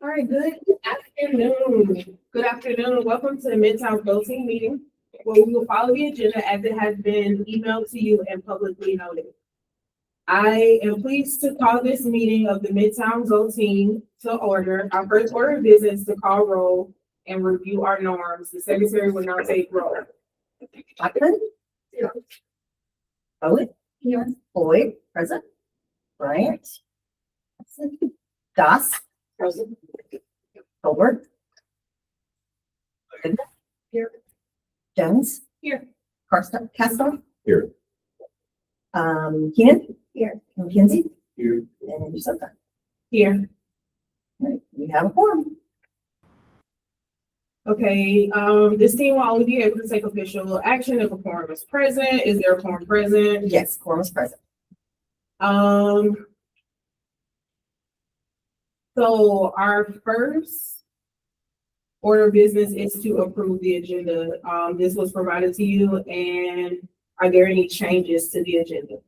All right, good afternoon. Good afternoon. Welcome to the Midtown Go Team meeting, where we will follow the agenda as it has been emailed to you and publicly noted. I am pleased to call this meeting of the Midtown Go Team to order. Our first order of business to call roll and review our norms. The secretary will now take roll. Blackman? Here. Bowen? Here. Boyd? Present. Bryant? Present. Doss? Present. Howard? Here. Jones? Here. Carson? Castor? Here. Keenan? Here. McKenzie? Here. And Yusufa. Here. Right, we have a quorum. Okay, this team will only be able to take official action if a quorum is present. Is there a quorum present? Yes, quorum is present. So our first order of business is to approve the agenda. This was provided to you, and are there any changes to the agenda?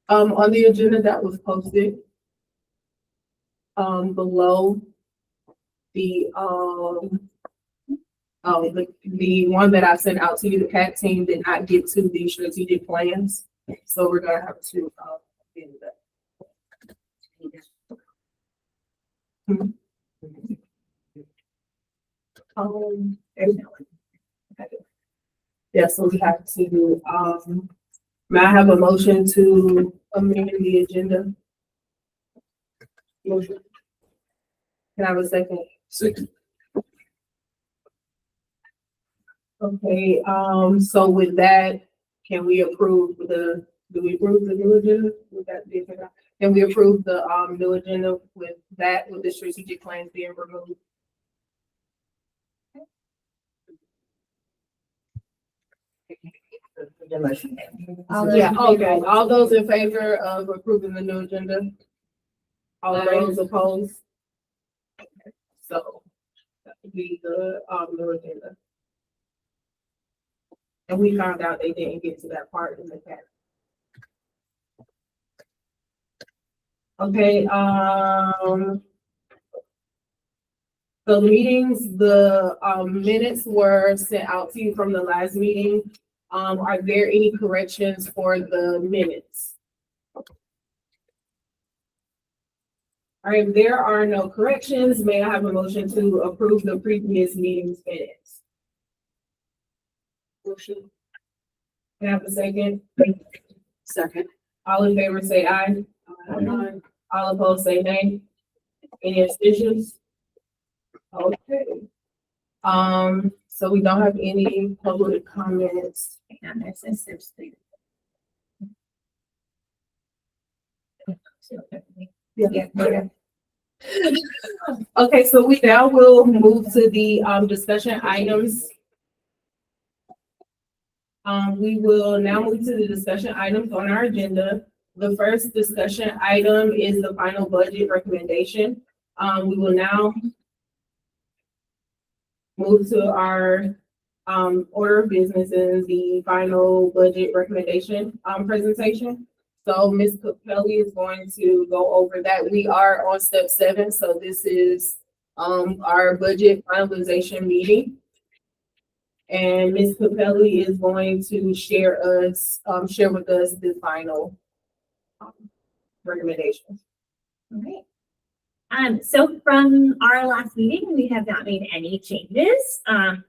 On the agenda that was posted, below the the one that I sent out to you, the CAT team did not get to the strategic plans, so we're gonna have to do that. Yeah, so we have to, may I have a motion to amend the agenda? Motion. Can I have a second? Second. Okay, so with that, can we approve do we approve the new agenda? With that, can we approve the, new agenda with that, with the strategic plans being removed? The motion. Yeah, okay, all those in favor of approving the new agenda? All those opposed? Okay, so that would be the, new agenda. And we found out they didn't get to that part in the past. Okay, the meetings, the minutes were sent out to you from the last meeting. Are there any corrections for the minutes? All right, if there are no corrections, may I have a motion to approve the previous meeting's minutes? Motion. Can I have a second? Second. All in favor say aye. Aye. All opposed say nay. Any abstentions? Okay. So we don't have any public comments. And there's a Yeah. Okay, so we now will move to the discussion items. We will now move to the discussion items on our agenda. The first discussion item is the final budget recommendation. We will now move to our order of business in the final budget recommendation presentation. So Ms. Capelli is going to go over that. We are on step 7, so this is our budget finalization meeting. And Ms. Capelli is going to share with us the final recommendations. All right. So from our last meeting, we have not made any changes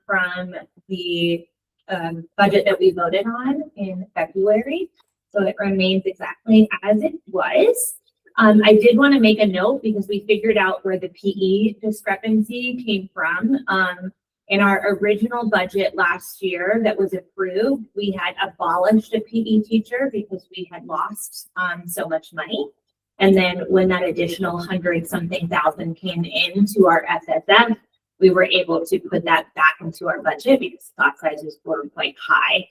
from the budget that we voted on in February. So it remains exactly as it was. I did want to make a note because we figured out where the PE discrepancy came from. In our original budget last year that was approved, we had abolished a PE teacher because we had lost so much money. And then when that additional 100-something thousand came into our SSF, we were able to put that back into our budget because class sizes were quite high.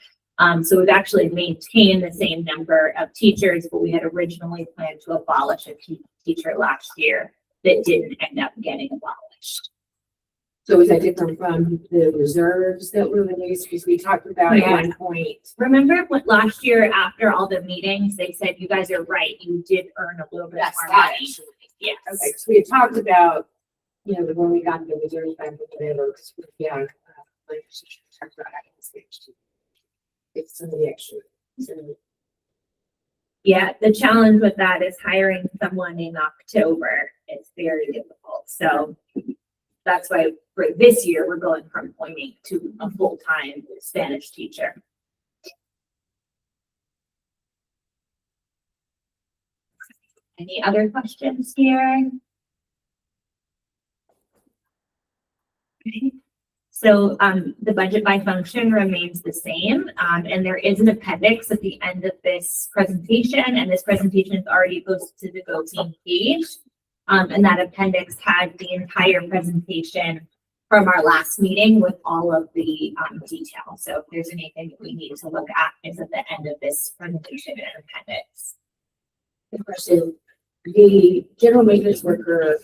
So we've actually maintained the same number of teachers, but we had originally planned to abolish a PE teacher last year that didn't end up getting abolished. So is that different from the reserves that were released? Because we talked about at one point. Remember what last year after all the meetings, they said, you guys are right, you did earn a little bit That's more that. money. Yes. Okay, so we had talked about, you know, when we got the reserves back, whatever, yeah. Like, she talked about having this next year. It's some of the extra. So, Yeah, the challenge with that is hiring someone in October. It's very difficult. So that's why for this year, we're going from pointing to a full-time Spanish teacher. Any other questions here? Okay. So the budget by function remains the same, and there is an appendix at the end of this presentation, and this presentation is already posted to the Go Team page. And that appendix had the entire presentation from our last meeting with all of the details. So if there's anything that we need to look at, it's at the end of this presentation and appendix. the question, the general maintenance worker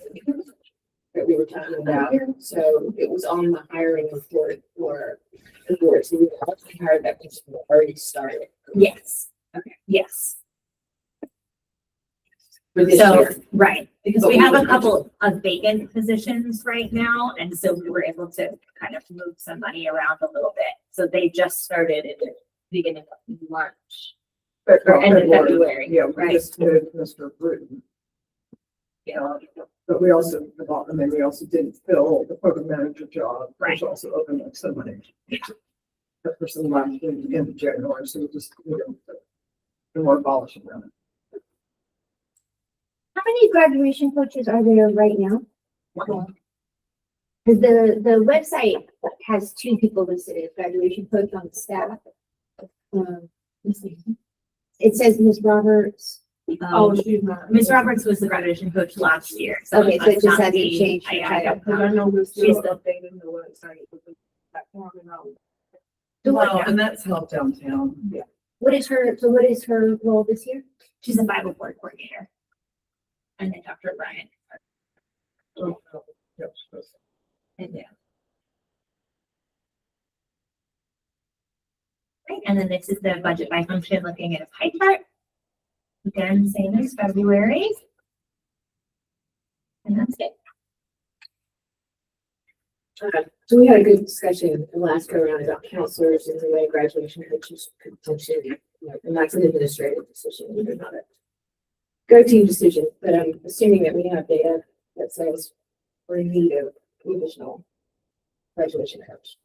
that we were talking about, so it was on the hiring report for the board, so we actually hired that person who already started. Yes. Okay. Yes. For this So, year. right, because But we we have a would- couple of vacant positions right now, and so we were able to kind of move some money around a little bit. So they just started at the beginning of March, or end of February. Yeah, we right? just did Mr. Bruton. Yeah. But we also, and then we also didn't fill the program manager job. Right. Which also opened up somebody. That person left in January, so we just, more abolishing them. How many graduation coaches are there right now? One. Because the website has 2 people listed as graduation coach on the staff. Let's see. It says Ms. Roberts. Oh, she's not. Ms. Roberts was the graduation coach last year. So Okay, so it must just not hasn't be- changed. I don't Cause I know. know we're She's still the- updating the website with the platform and all. Well, and that's helped downtown. Yeah. What is her role this year? She's a Bible board coordinator. And then Dr. Brian. Yep. And yeah. Right, and then this is the budget by function looking at a pie chart. Again, same as February. And that's it. So we had a good discussion the last go around about counselors and the way graduation coaches could function, you know, and that's an administrative decision, either not a go team decision, but I'm assuming that we have data that says we're in need of additional graduation coach.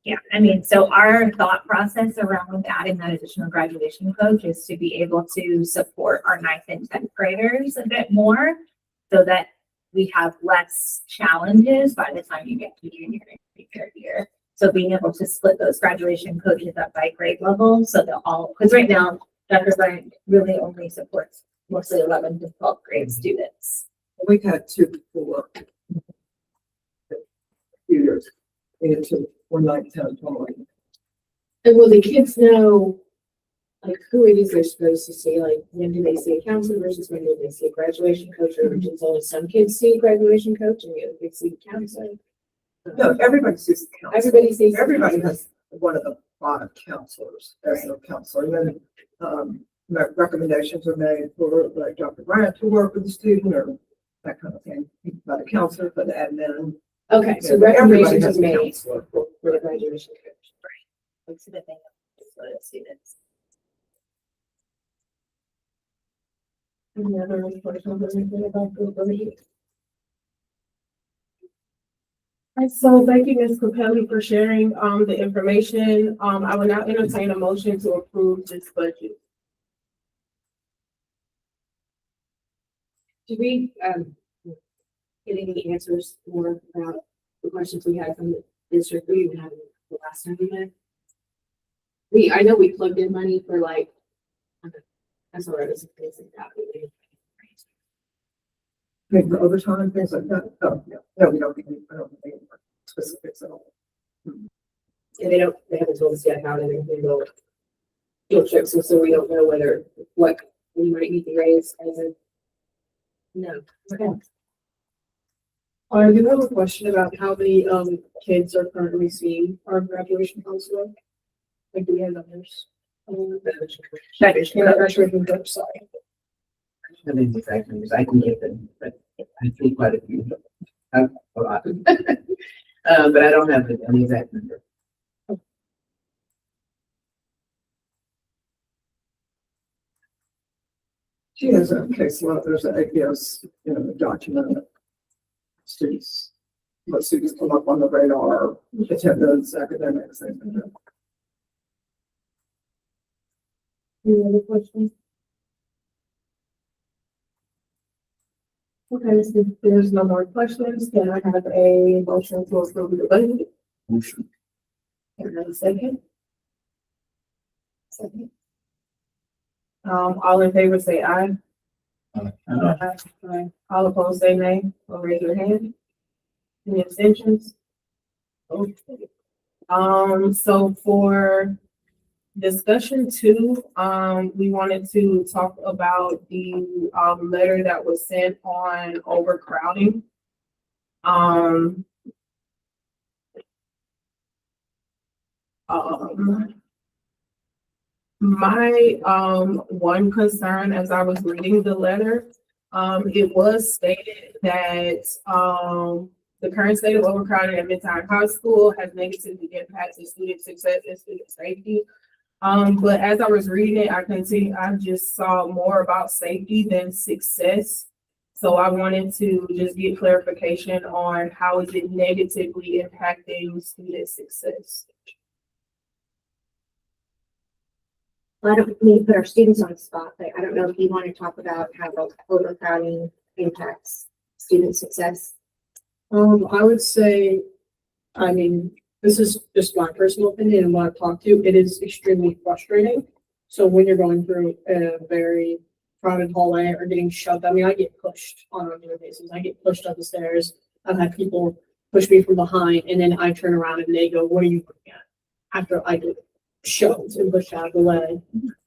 Yeah, I mean, so our thought process around adding that additional graduation coach is to be able to support our 9th and 10th graders a bit more so that we have less challenges by the time you get to junior and senior year. So being able to split those graduation coaches up by grade level, so they'll all, because right now, Dr. Bryant really only supports mostly 11th to 12th grade students. We've had 2 before. A few years. We had 2, 9, 10, 12. And will the kids know, like, who it is they're supposed to see? Like, when do they see a counselor versus when do they see a graduation coach? Or just only some kids see a graduation coach and the other kids see a counselor? No, everybody sees the counselor. Everybody sees. Everybody has one of the bottom counselors as their counselor. And then, recommendations are made for like Dr. Bryant to work with the student or that kind of thing, by the counselor, for the admin. Okay, so Yeah, but everybody recommendations has are a made counselor. for the graduation coach. That's the thing for the students. Any other questions or anything about the Alright, so thank you, Ms. Capelli, for sharing, the information. I will now entertain a motion to approve this budget. Did we, get any answers more about the questions we had from the district? We even had the last time we met. I know we plugged in money for like, that's all right, it's basic that. Maybe the overtime, things like that. Oh, yeah. No, we don't, I don't think any specifics at all. And they haven't told us yet how they're going to go field trips, and so we don't know what we might need to raise as a. No. Okay. I do have a question about how many, kids are currently seeing our graduation counselor. Like, do we have numbers? Graduation coach, sorry. I mean, exact numbers, I can get them, but I see quite a few. A lot. But I don't have an exact number. She has a case law, there's an APS, document. Students, what students come up on the radar, attendance, academics, things like that. Any other questions? Okay, so if there's no more questions, can I have a motion to approve the budget? Motion. And then a second. Second. All in favor say aye. Uh, Aye. All opposed say nay, or raise your hand. Any abstentions? Okay. So for discussion two, we wanted to talk about the, letter that was sent on overcrowding. My, one concern as I was reading the letter, it was stated that, the current state of overcrowding at Midtown High School has negatively impacted student success and student safety. But as I was reading it, I just saw more about safety than success. So I wanted to just get clarification on how is it negatively impacting student success. Well, I don't mean to put our students on the spot, but I don't know if you want to talk about how overcrowding impacts student success. I would say, I mean, this is just my personal opinion and what I've talked to, it is extremely frustrating. So when you're going through a very crowded hallway or getting shoved, I mean, I get pushed on a regular basis. I get pushed up the stairs. I've had people push me from behind and then I turn around and they go, "What are you looking at?" After I get shoved and pushed out of the way.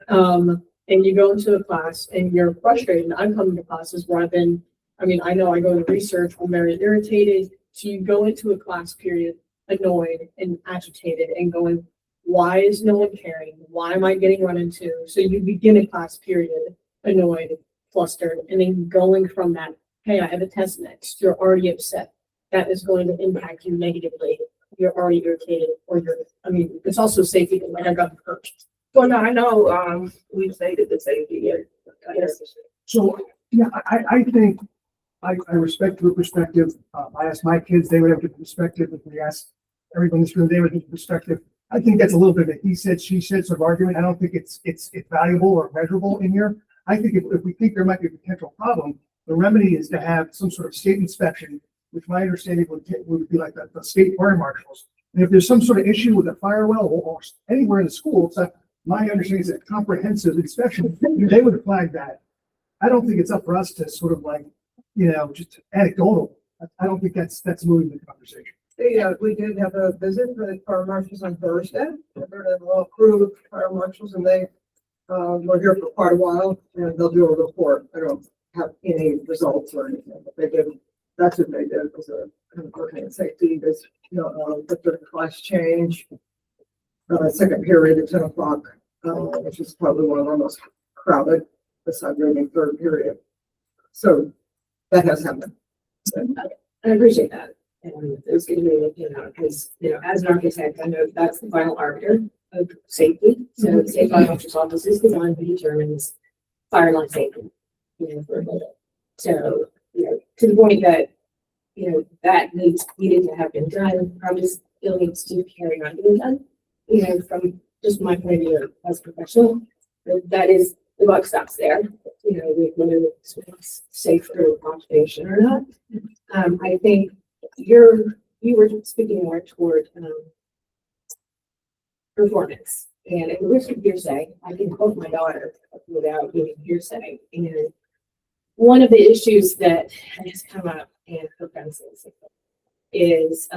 And you go into a class and you're frustrated. I've come into classes where I know I go to research, I'm very irritated. So you go into a class period annoyed and agitated and going, why is no one caring? Why am I getting run into? So you begin a class period annoyed, flustered, and then going from that, hey, I have a test next, you're already upset. That is going to impact you negatively. You're already irritated it's also safety, like I got hurt. Well, no, I know, we've stated the safety, yeah. Yes. So, yeah, I think, I respect your perspective. I asked my kids, they would have a different perspective. If we asked everyone in this room, they would have a different perspective. I think that's a little bit of a he said, she said sort of argument. I don't think it's valuable or measurable in here. I think if we think there might be a potential problem, the remedy is to have some sort of state inspection, which my understanding would be like the state fire marshals. And if there's some sort of issue with a fire well or anywhere in the school, so my understanding is a comprehensive inspection, they would flag that. I don't think it's up for us to sort of like, just anecdotal. I don't think that's moving the conversation. Yeah, we did have a visit for the fire marshals on Thursday. They're a little crew of fire marshals and they were here for quite a while and they'll do a report. I don't have any results or anything, but they did. That's what they did was a kind of looking at safety. There's, the class change, second period at 10 o'clock, which is probably one of our most crowded besides reading third period. So that has happened. I appreciate that. And it was good to be, because, as an architect, I know that's the final arbiter of safety. So the state fire marshal's office is the one who determines fire line safety, for a building. So, to the point that, that needed to have been done, probably still needs to carry on being done, from just my point of view as a professional. That is, the buck stops there. Whether it's safe through occupation or not. I think you were speaking more toward performance, and at the risk of hearsay, I can quote my daughter without giving hearsay. And one of the issues that has come up in her pencils is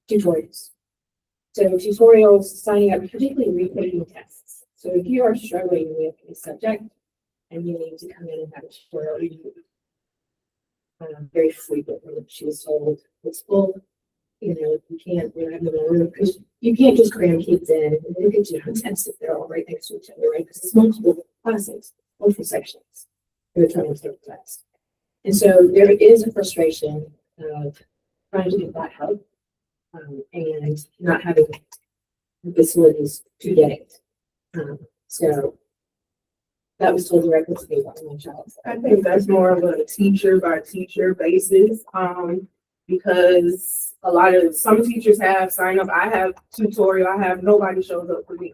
tutorials. So tutorials, signing up, particularly rethinking tests. So if you are struggling with a subject and you need to come in and have a tutorial, very frequently. She was told, it's full, you can't, we don't have no room, because you can't just cram kids in and then get you on tests if they're all right next to each other, right? Because it's multiple classes, multiple sections. They're trying to take the test. And so there is a frustration of trying to get that help and not having the facilities to get it. So that was told directly to me by my child. I think that's more of a teacher by teacher basis, because some teachers have sign up. I have tutorial, nobody shows up for me.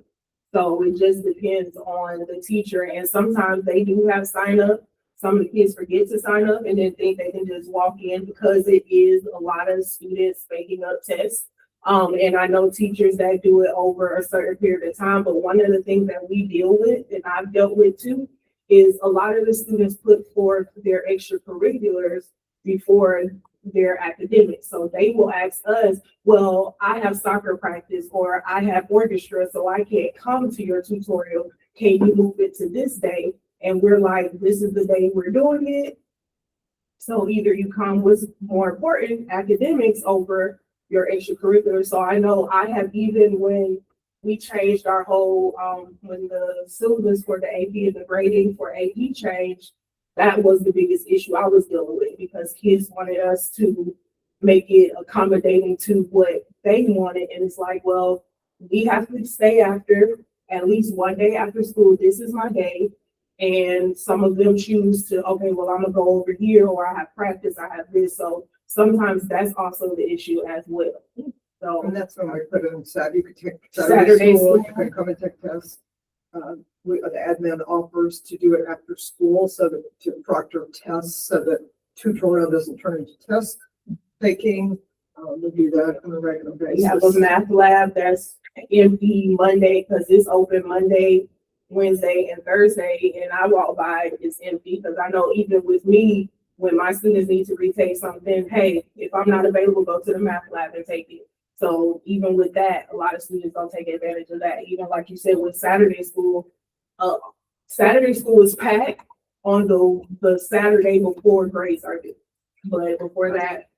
So it just depends on the teacher, and sometimes they do have sign up. Some of the kids forget to sign up and then think they can just walk in because it is a lot of students making up tests. And I know teachers that do it over a certain period of time, but one of the things that we deal with, and I've dealt with too, is a lot of the students put forth their extracurriculars before their academics. So they will ask us, well, I have soccer practice or I have orchestra, so I can't come to your tutorial. Can you move it to this day? And we're like, this is the day we're doing it. So either you come with more important academics over your extracurricular. So I know I have, even when we changed our whole, when the syllabus for the AP and the grading for AP changed, that was the biggest issue I was dealing with, because kids wanted us to make it accommodating to what they wanted. And it's like, well, we have to stay after at least one day after school. This is my day. And some of them choose to, okay, well, I'm gonna go over here, or I have practice, I have this. So sometimes that's also the issue as well. So And that's when we put in Saturday, you could take Saturday school, school. you can come and take tests. The admin offers to do it after school, so that to proctor tests, so that tutorial doesn't turn into test taking. We do that on a regular we have a basis. math lab that's empty Monday because it's open Monday, Wednesday, and Thursday. And I walk by, it's empty, because I know even with me, when my students need to retake something, hey, if I'm not available, go to the math lab and take it. So even with that, a lot of students don't take advantage of that. Even like you said, with Saturday school is packed on the Saturday before grades are due. But before that,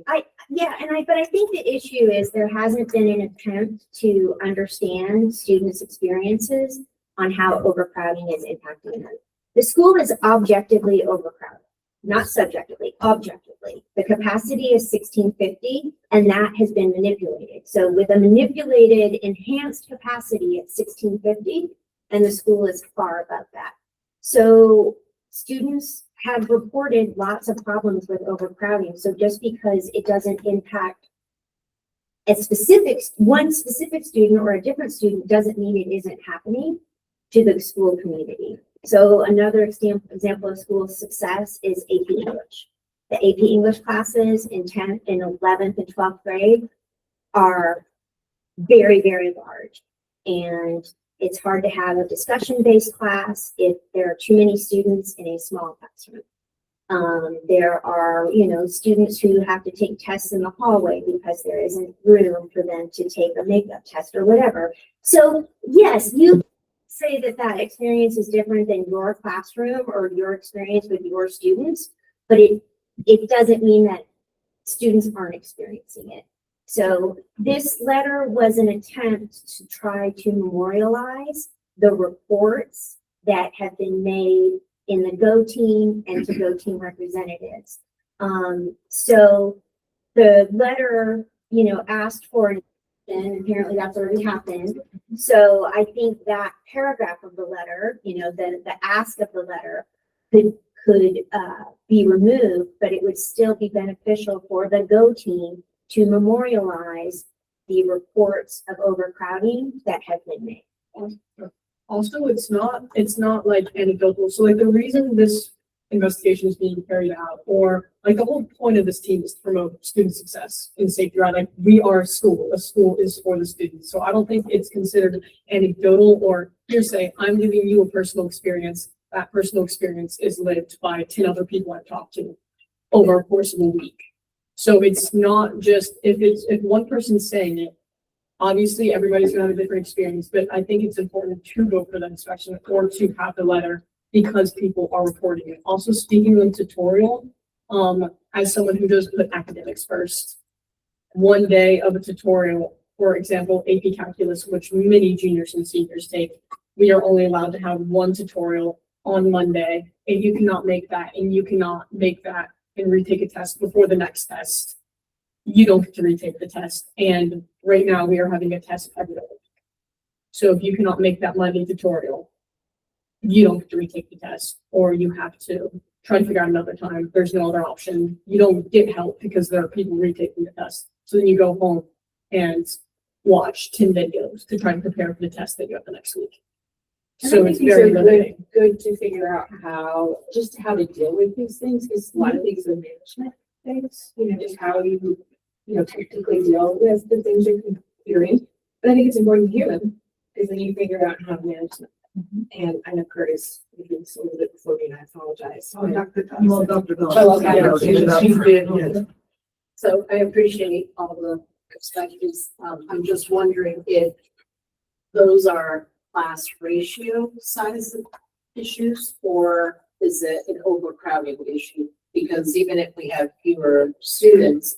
But I think the issue is there hasn't been an attempt to understand students' experiences on how overcrowding is impacting them. The school is objectively overcrowded, not subjectively, objectively. The capacity is 1650, and that has been manipulated. So with a manipulated enhanced capacity at 1650, and the school is far above that. So students have reported lots of problems with overcrowding. So just because it doesn't impact one specific student or a different student doesn't mean it isn't happening to the school community. So another example of school success is AP English. The AP English classes in 10th and 11th and 12th grade are very, very large. And it's hard to have a discussion-based class if there are too many students in a small classroom. There are, students who have to take tests in the hallway because there isn't room for them to take a makeup test or whatever. So yes, you say that experience is different than your classroom or your experience with your students, but it doesn't mean that students aren't experiencing it. So this letter was an attempt to try to memorialize the reports that have been made in the GO team and to GO team representatives. So the letter, asked for, and apparently that's already happened. So I think that paragraph of the letter, the ask of the letter could be removed, but it would still be beneficial for the GO team to memorialize the reports of overcrowding that have been made. Also, it's not like anecdotal. So like the reason this investigation is being carried out, or like the whole point of this team is to promote student success and safety, right? Like we are a school is for the students. So I don't think it's considered anecdotal or hearsay. I'm giving you a personal experience. That personal experience is lived by 10 other people I've talked to over a course of a week. So it's not just if one person's saying it, obviously everybody's gonna have a different experience, but I think it's important to go for the inspection or to have the letter because people are reporting it. Also, speaking of tutorial, As someone who does put academics first, one day of a tutorial, for example, AP Calculus, which many juniors and seniors take, we are only allowed to have one tutorial on Monday, and you cannot make that, and you cannot make that and retake a test before the next test. You don't get to retake the test. And right now we are having a test every other week. So if you cannot make that Monday tutorial, you don't get to retake the test, or you have to try to figure out another time. There's no other option. You don't get help because there are people retaking the test. So then you go home and watch 10 videos to try and prepare for the test that you have the next week. So it's very limiting. Good to figure out how to deal with these things, because a lot of these are management things, just how you technically deal with the things you're in. But I think it's important to hear them, because then you figure out how to manage them. And I know Curtis, you did a little bit before me, and I apologize. Oh, Dr. Bell. Oh, okay. Yeah, she did, yeah. So I appreciate all the perspectives. I'm just wondering if those are class ratio size issues, or is it an overcrowding issue? Because even if we have fewer students,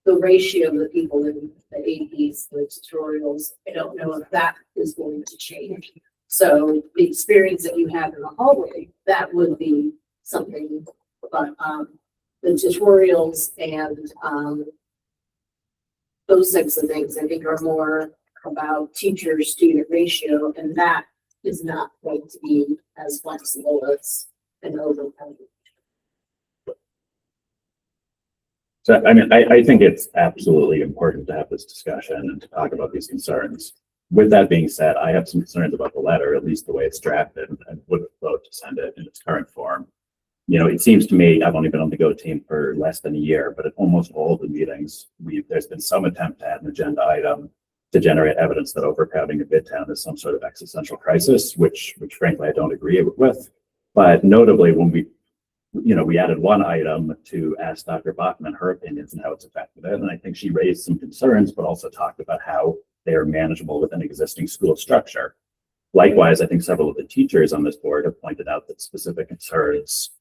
the ratio of the people in the APs, the tutorials, I don't know if that is going to change. So the experience that you have in the hallway, that would be something, but the tutorials and those types of things, I think, are more about teacher-student ratio, and that is not going to be as flexible as an overcrowding. So, I mean, I think it's absolutely important to have this discussion and to talk about these concerns. With that being said, I have some concerns about the letter, at least the way it's drafted, and would vote to send it in its current form. It seems to me, I've only been on the Go team for less than a year, but at almost all the meetings, there's been some attempt to add an agenda item to generate evidence that overcrowding in Midtown is some sort of existential crisis, which frankly I don't agree with. But notably, when we added one item to ask Dr. Bachman her opinions and how it's affected it, and I think she raised some concerns, but also talked about how they are manageable within existing school structure. Likewise, I think several of the teachers on this board have pointed out that specific concerns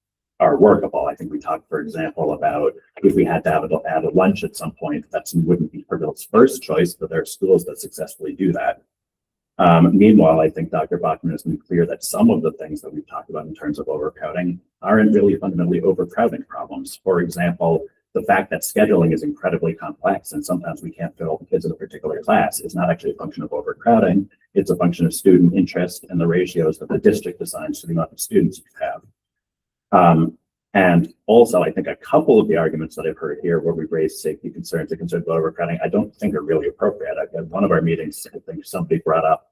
are workable. I think we talked, for example, about if we had to add a lunch at some point, that wouldn't be Purville's first choice, but there are schools that successfully do that. Meanwhile, I think Dr. Bachman has been clear that some of the things that we've talked about in terms of overcrowding aren't really fundamentally overcrowding problems. For example, the fact that scheduling is incredibly complex and sometimes we can't fit all the kids in a particular class is not actually a function of overcrowding. It's a function of student interest and the ratios that the district assigns to the amount of students you have. And also, I think a couple of the arguments that I've heard here where we've raised safety concerns and concerns about overcrowding, I don't think are really appropriate. At one of our meetings, I think somebody brought up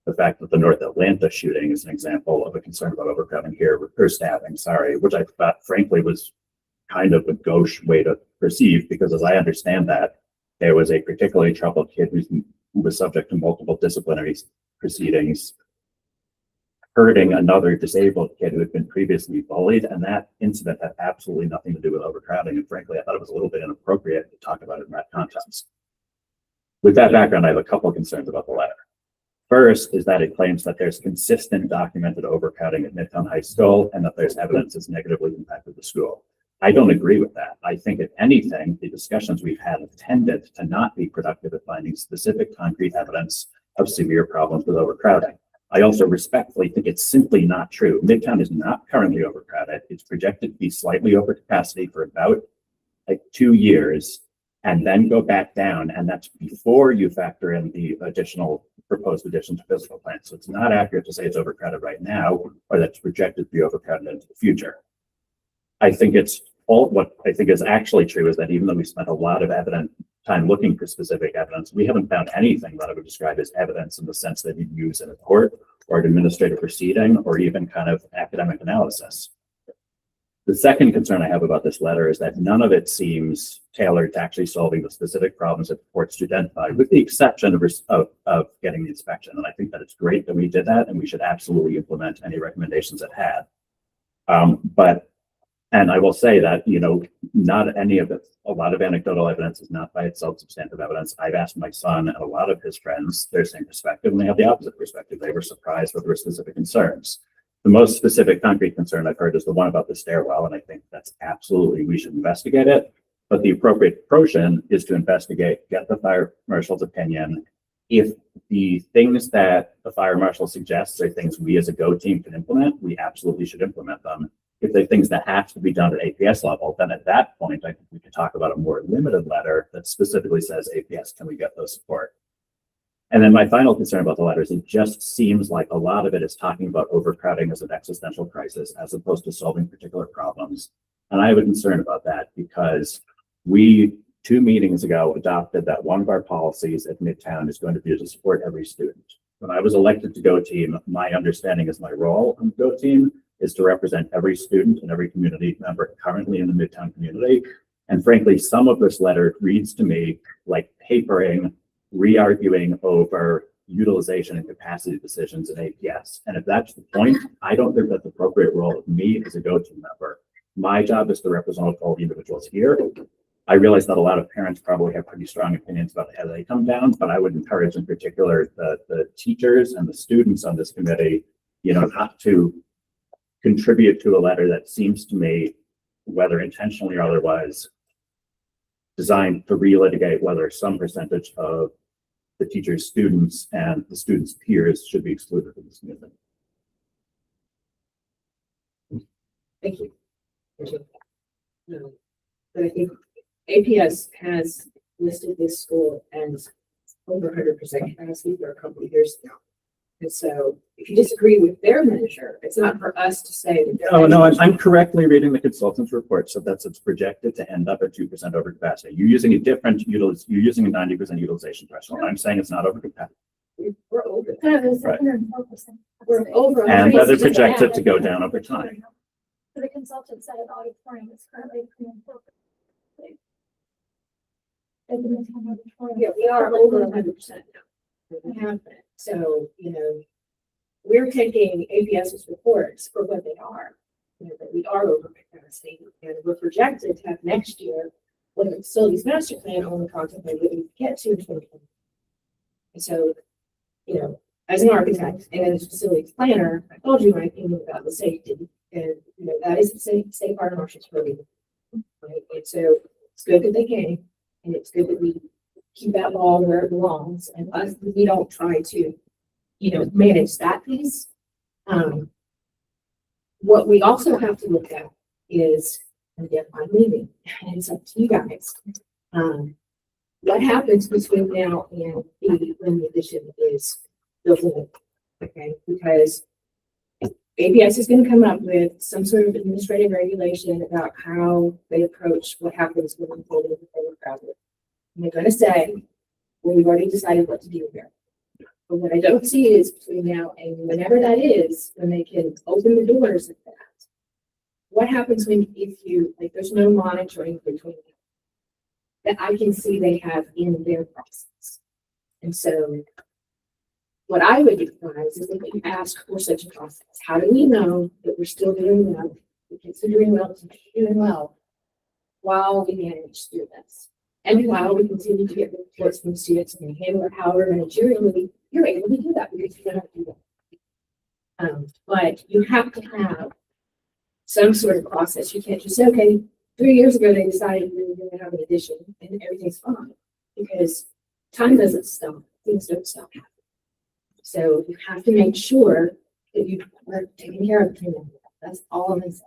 the fact that the North Atlanta shooting is an example of a concern about overcrowding here, or staffing, which I thought frankly was kind of a gauche way to perceive, because as I understand that, there was a particularly troubled kid who was subject to multiple disciplinary proceedings, hurting another disabled kid who had been previously bullied, and that incident had absolutely nothing to do with overcrowding, and frankly, I thought it was a little bit inappropriate to talk about it in that context. With that background, I have a couple of concerns about the letter. First is that it claims that there's consistent documented overcrowding at Midtown High School and that there's evidence it's negatively impacted the school. I don't agree with that. I think if anything, the discussions we've had have tended to not be productive at finding specific concrete evidence of severe problems with overcrowding. I also respectfully think it's simply not true. Midtown is not currently overcrowded. It's projected to be slightly over capacity for about 2 years and then go back down. And that's before you factor in the proposed addition to physical plants. So it's not accurate to say it's overcrowded right now, or that's projected to be overcrowded into the future. I think what I think is actually true is that even though we spent a lot of time looking for specific evidence, we haven't found anything that I would describe as evidence in the sense that you'd use in a court or an administrative proceeding or even kind of academic analysis. The second concern I have about this letter is that none of it seems tailored to actually solving the specific problems that the courts identified, with the exception of getting the inspection. And I think that it's great that we did that, and we should absolutely implement any recommendations it had. And I will say that, not any of it, a lot of anecdotal evidence is not by itself substantive evidence. I've asked my son and a lot of his friends their same perspective, and they have the opposite perspective. They were surprised with their specific concerns. The most specific concrete concern I've heard is the one about the stairwell, and I think that's absolutely, we should investigate it. But the appropriate approach is to investigate, get the fire marshal's opinion. If the things that the fire marshal suggests are things we as a Go team can implement, we absolutely should implement them. If they're things that have to be done at APS level, then at that point, I think we could talk about a more limited letter that specifically says, APS, can we get those support? And then my final concern about the letters, it just seems like a lot of it is talking about overcrowding as an existential crisis as opposed to solving particular problems. And I have a concern about that because we, 2 meetings ago, adopted that one of our policies at Midtown is going to be to support every student. When I was elected to Go team, my understanding is my role on the Go team is to represent every student and every community member currently in the Midtown community. And frankly, some of this letter reads to me like papering, re-arguing over utilization and capacity decisions in APS. And if that's the point, I don't think that's the appropriate role of me as a Go team member. My job is to represent all the individuals here. I realize that a lot of parents probably have pretty strong opinions about how they come down, but I would encourage in particular the teachers and the students on this committee, not to contribute to a letter that seems to me, whether intentionally or otherwise, designed to relitigate whether some percentage of the teachers' students and the students' peers should be excluded from this community. Thank you. But I think APS has listed this school as over 100% capacity for a couple of years now. And so if you disagree with their measure, it's not for us to say that. Oh, no, I'm correctly reading the consultant's report. So it's projected to end up at 2% over capacity. You're using a different you're using a 90% utilization threshold. I'm saying it's not over capacity. We're over. No, it was Right. 104%. We're over. And that is 100%. projected to go down over time. The consultant said at auditorium is currently 104%. Yeah, we are over 100% now. We have been. So, we're taking APS's reports for what they are, that we are over capacity, and we're projected to have next year, with the facilities master plan, only contemplate what we get to in 2020. And so, as an architect and as a facilities planner, I told you my opinion about the safety, and, that is the safe fire marshal's purview. Right? And so it's good that they came, and it's good that we keep that law where it belongs, and us, we don't try to, manage that piece. What we also have to look at is, and again, I'm leaving, and it's up to you guys. What happens between now and when the addition is built in? Okay, because APS is going to come up with some sort of administrative regulation about how they approach what happens when we hold it overcrowded. And they're going to say, well, we've already decided what to do here. But what I don't see is between now and whenever that is, when they can open the doors of that. What happens there's no monitoring between them that I can see they have in their process. And so what I would advise is that you ask for such a process. How do we know that we're still doing well, the kids are doing well, doing well, while we manage students? And while we continue to get reports from students and handle it however managerially, you're able to do that because you don't have to do that. But you have to have some sort of process. You can't just say, okay, 3 years ago they decided we were going to have an addition and everything's fine, because time doesn't stop, things don't stop happening. So you have to make sure that you are taking care of them. That's all I'm saying.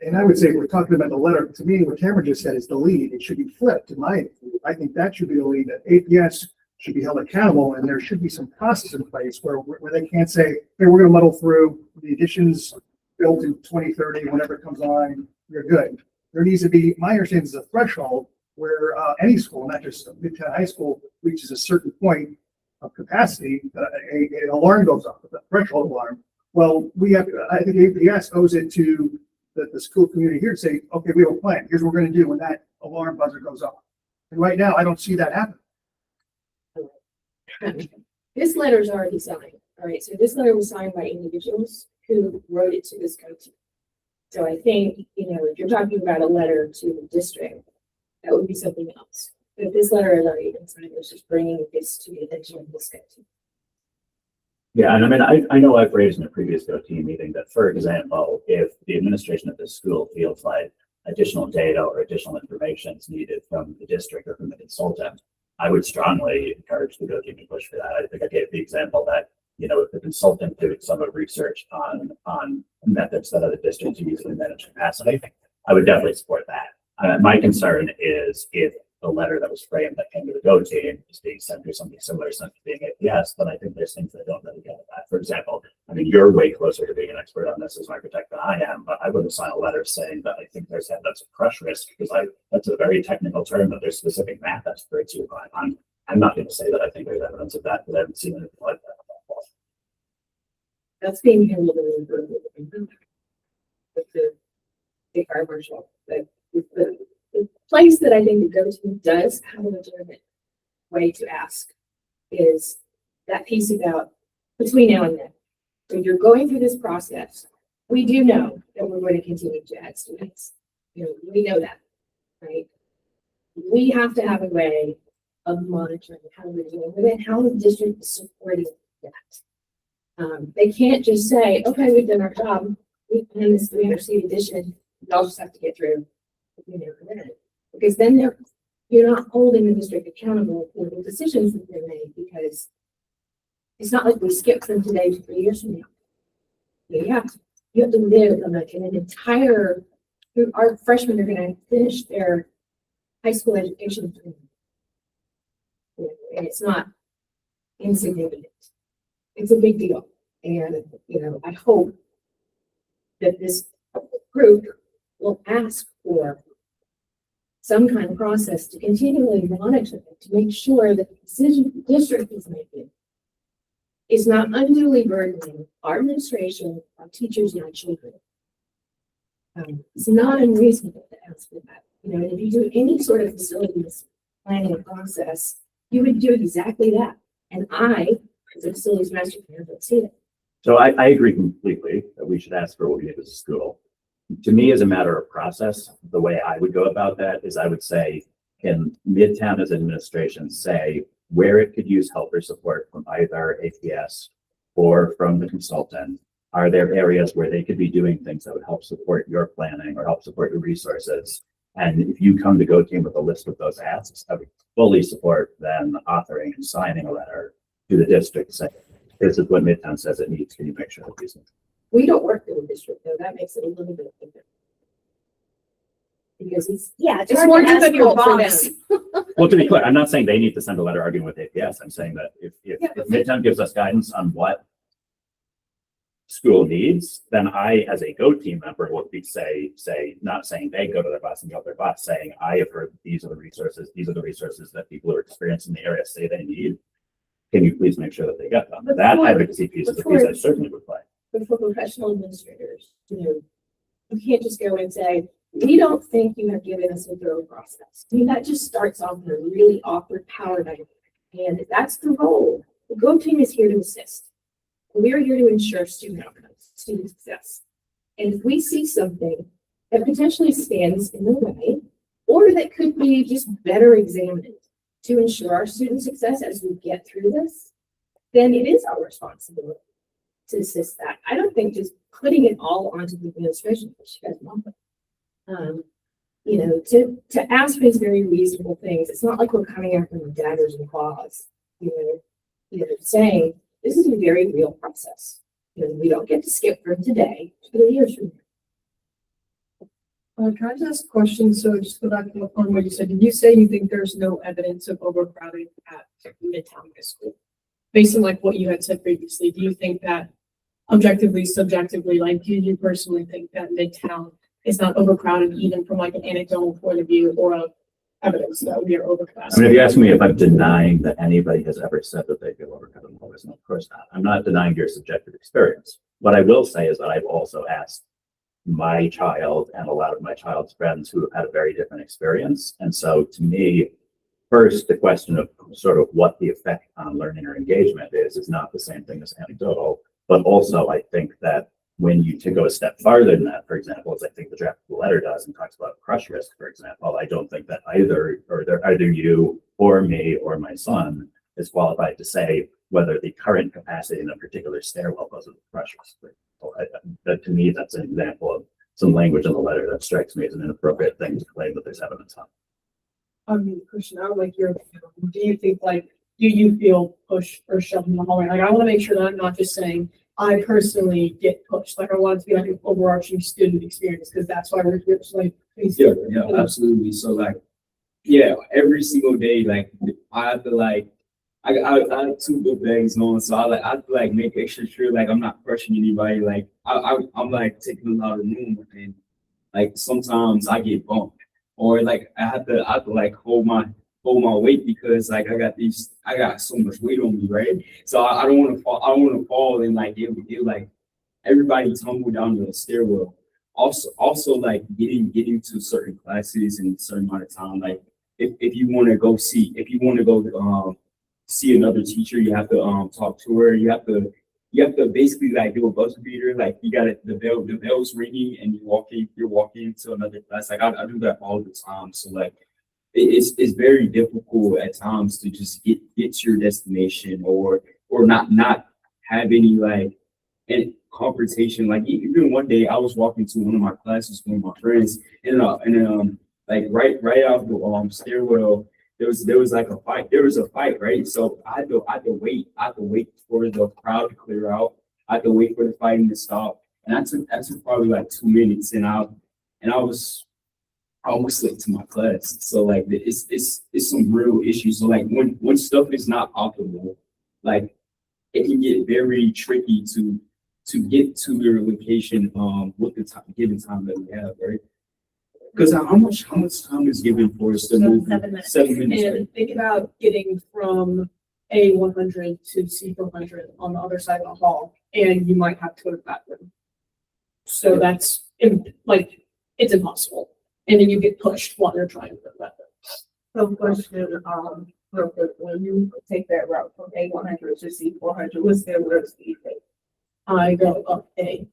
And I would say, we're talking about the letter, to me, what Cameron just said is the lead. It should be flipped, in my opinion. I think that should be the lead, that APS should be held accountable, and there should be some process in place where they can't say, hey, we're gonna muddle through the additions built in 2030, whenever it comes on, we're good. There needs to be, my understanding is a threshold where any school, not just Midtown High School, reaches a certain point of capacity, an alarm goes off, a threshold alarm. Well, I think APS owes it to the school community here to say, okay, we have a plan. Here's what we're going to do when that alarm buzzer goes off. And right now, I don't see that happen. This letter is already signed. All right, so this letter was signed by individuals who wrote it to this coach. So I think, if you're talking about a letter to the district, that would be something else. But this letter has already been signed, it's just bringing this to the attention of this coach. Yeah, and I mean, I know I've raised in a previous GoTeam meeting that, for example, if the administration of the school feels like additional data or additional information is needed from the district or from the consultant, I would strongly encourage the GoTeam to push for that. I think I gave the example that, if the consultant did some research on methods that other districts use to manage capacity, I would definitely support that. My concern is if the letter that was framed that came to the GoTeam is being sent through something similar to being APS, then I think there's things that don't really get at that. For example, I mean, you're way closer to being an expert on this as an architect than I am, but I wouldn't sign a letter saying that I think there's evidence of crush risk because that's a very technical term that there's specific math experts who apply on. I'm not going to say that I think there's evidence of that because I haven't seen anything like that. That's being handled in the fire marshal. The place that I think the GoTo does have a legitimate way to ask is that piece about between now and then. When you're going through this process, we do know that we're going to continue to add students. We know that, right? We have to have a way of monitoring how we're doing with it, how the district is supporting that. They can't just say, okay, we've done our job. We plan this 300 seat addition. Y'all just have to get through. Because then you're not holding the district accountable for the decisions that they made because it's not like we skip from today to 3 years from now. You have to live on like an entire. Our freshmen are going to finish their high school education, and it's not insignificant. It's a big deal, and I hope that this group will ask for some kind of process to continually monitor it, to make sure that the decision the district is making is not unduly burdening our administration, our teachers, and our children. It's not unreasonable to ask for that. And if you do any sort of facilities planning process, you would do exactly that. And I, as a facilities master plan, don't see it. So I agree completely that we should ask for what we need as a school. To me, as a matter of process, the way I would go about that is I would say, can Midtown as administration say where it could use help or support from either APS or from the consultant? Are there areas where they could be doing things that would help support your planning or help support your resources? And if you come to GoTeam with a list of those asks, I would fully support them authoring and signing a letter to the district saying, this is what Midtown says it needs. Can you make sure that these things? We don't work in the district, though. That makes it a little bit different. Because it's more difficult for them. Well, to be clear, I'm not saying they need to send a letter arguing with APS. I'm saying that if Midtown gives us guidance on what school needs, then I, as a GoTeam member, would be not saying they go to their boss and go to their boss, saying I have heard these are the resources that people who are experienced in the area say they need. Can you please make sure that they get them? That advocacy piece is the piece I certainly would play. But for professional administrators, you can't just go and say, we don't think you have given us a thorough process. I mean, that just starts off in a really awkward power dynamic. And that's the role. The GoTeam is here to assist. We're here to ensure student outcomes, student success. And if we see something that potentially stands in the way, or that could be just better examined to ensure our student success as we get through this, then it is our responsibility to assist that. I don't think just putting it all onto the administration, which you guys want. To ask these very reasonable things. It's not like we're coming after them with daggers and claws. Saying this is a very real process. We don't get to skip from today to 3 years from now. Can I just ask a question? So just go back to the point where you said, did you say you think there's no evidence of overcrowding at Midtown High School? Based on like what you had said previously, do you think that objectively, subjectively, like do you personally think that Midtown is not overcrowded even from like an anecdotal point of view or of evidence that we are overcrowded? I mean, if you ask me if I'm denying that anybody has ever said that they feel overcrowded, no, of course not. I'm not denying your subjective experience. What I will say is that I've also asked my child and a lot of my child's friends who have had a very different experience. And so to me, first, the question of sort of what the effect on learning or engagement is not the same thing as anecdotal. But also, I think that when you to go a step farther than that, for example, as I think the draft of the letter does and talks about crush risk, for example, I don't think that either you or me or my son is qualified to say whether the current capacity in a particular stairwell poses pressures. So that to me, that's an example of some language in the letter that strikes me as an inappropriate thing to claim that there's evidence on. Christian, I would like your, do you think like, do you feel pushed or shoved in the hallway? Like, I want to make sure that I'm not just saying, I personally get pushed. Like, I want it to be like an overarching student experience, because that's why we're here. So like, please. Yeah, absolutely. So like, yeah, every single day, like I have to like, I have 2 book bags on, so I have to like make extra sure like I'm not crushing anybody. Like I'm like taking a lot of room, and like sometimes I get bumped, or like I have to like hold my weight because like I got so much weight on me, right? So I don't want to fall. I don't want to fall and like it like everybody tumble down the stairwell. Also like getting to certain classes in a certain amount of time. Like if you want to go see see another teacher, you have to talk to her. You have to basically like do a buzzer beater. Like you got it, the bell's ringing and you're walking into another class. Like I do that all the time. So like it's very difficult at times to just get to your destination or not have any like any confrontation. Like even one day I was walking to one of my classes with my friends and like right out the stairwell there was like a fight. There was a fight, right? So I had to wait for the crowd to clear out. I had to wait for the fighting to stop. And that took probably like 2 minutes, and I was almost late to my class. So like it's some real issues. So like when stuff is not optimal, like it can get very tricky to get to your location with the given time that we have, right? Because how much time is given for us to move? 7 minutes. 7 minutes. Right? And think about getting from A100 to C400 on the other side of the hall, and you might have to go to the bathroom. So that's like, it's impossible. And then you get pushed while you're trying to go to the bathroom. So question, real quick, when you take that route from A100 to C400, what's their routes do you take? I go up A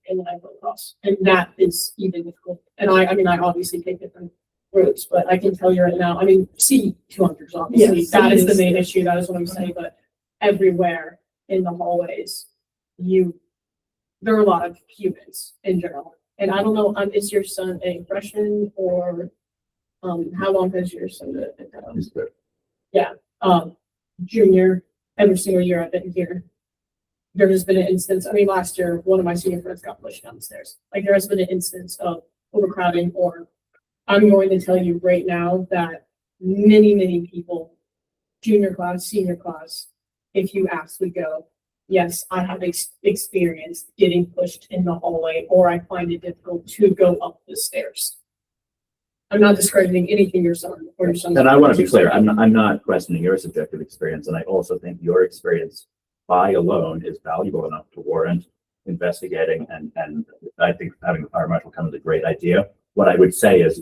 and then I go across. And that is even difficult. And I mean, I obviously take different routes, but I can tell you right now, I mean, C200s, obviously, Yes, that is the yes. main issue. That is what I'm saying. But everywhere in the hallways, there are a lot of humans in general. And I don't know, is your son a freshman or how long has your son been? Junior, every single year I've been here. There has been an instance, I mean, last year, one of my senior friends got pushed down the stairs. Like there has been an instance of overcrowding, or I'm going to tell you right now that many people, junior class, senior class, if you ask, we go, yes, I have experienced getting pushed in the hallway, or I find it difficult to go up the stairs. I'm not discrediting anything your son or your son. And I want to be clear, I'm not questioning your subjective experience, and I also think your experience by alone is valuable enough to warrant investigating, and I think having a fire marshal come is a great idea. What I would say is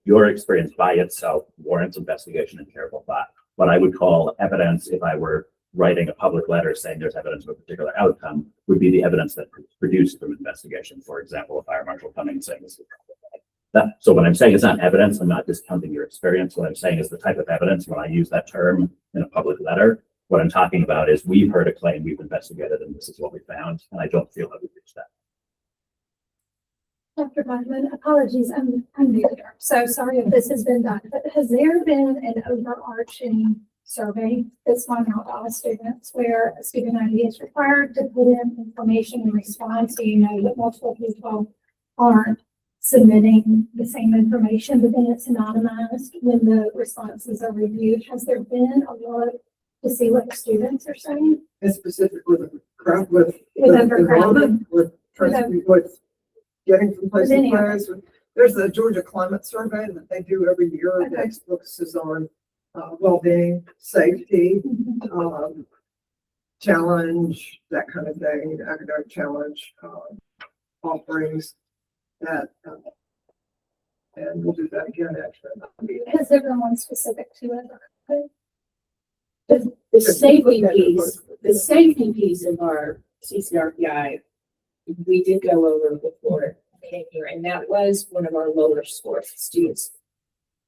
your experience by itself warrants investigation and careful thought. What I would call evidence, if I were writing a public letter saying there's evidence of a particular outcome, would be the evidence that produced from investigation. For example, a fire marshal coming and saying this is that. So what I'm saying is not evidence. I'm not discounting your experience. What I'm saying is the type of evidence, when I use that term in a public letter, what I'm talking about is we've heard a claim, we've investigated, and this is what we found. And I don't feel that we've reached that. Dr. Bachman, apologies, I'm new here, so sorry if this has been done, but has there been an overarching survey that's gone out to all students where a student ID is required to put in information in response, so you know that multiple people aren't submitting the same information, but then it's anonymized when the responses are reviewed? Has there been a look to see what the students are saying? And specifically with crowd, with overcrowding. with getting from place With to any of place. There's the Georgia Climate Survey that they do every year Okay. that focuses on well-being, safety, challenge, that kind of thing, academic challenge, offerings that, and we'll do that again actually. Has there been one specific to it? The safety piece of our CCRPI, we did go over before I came here, and that was one of our lower scores. Students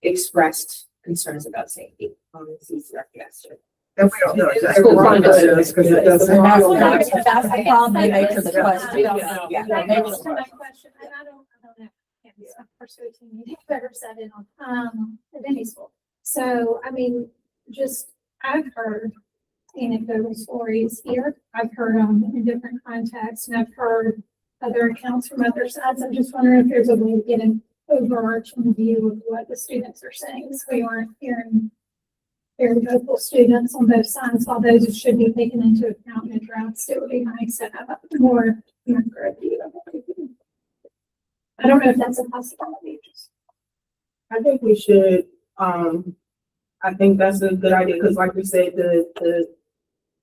expressed concerns about safety on the CCRPI. And we don't know exactly School what climate that is, because it doesn't. That's the problem they make to the question. Yeah. Yeah. That goes to my question, and I don't know. Can't be a pursuit team, better set in on, at any school. So, I mean, just, I've heard anecdotal stories here. I've heard them in different contexts, and I've heard other accounts from other sides. I'm just wondering if there's a way to get an overarching view of what the students are saying, so we aren't hearing very vocal students on both sides, while those should be taken into account in drafts. It would be nice to have a more accurate view of everything. I don't know if that's a possibility. I think we should, I think that's a good idea, because like we said, the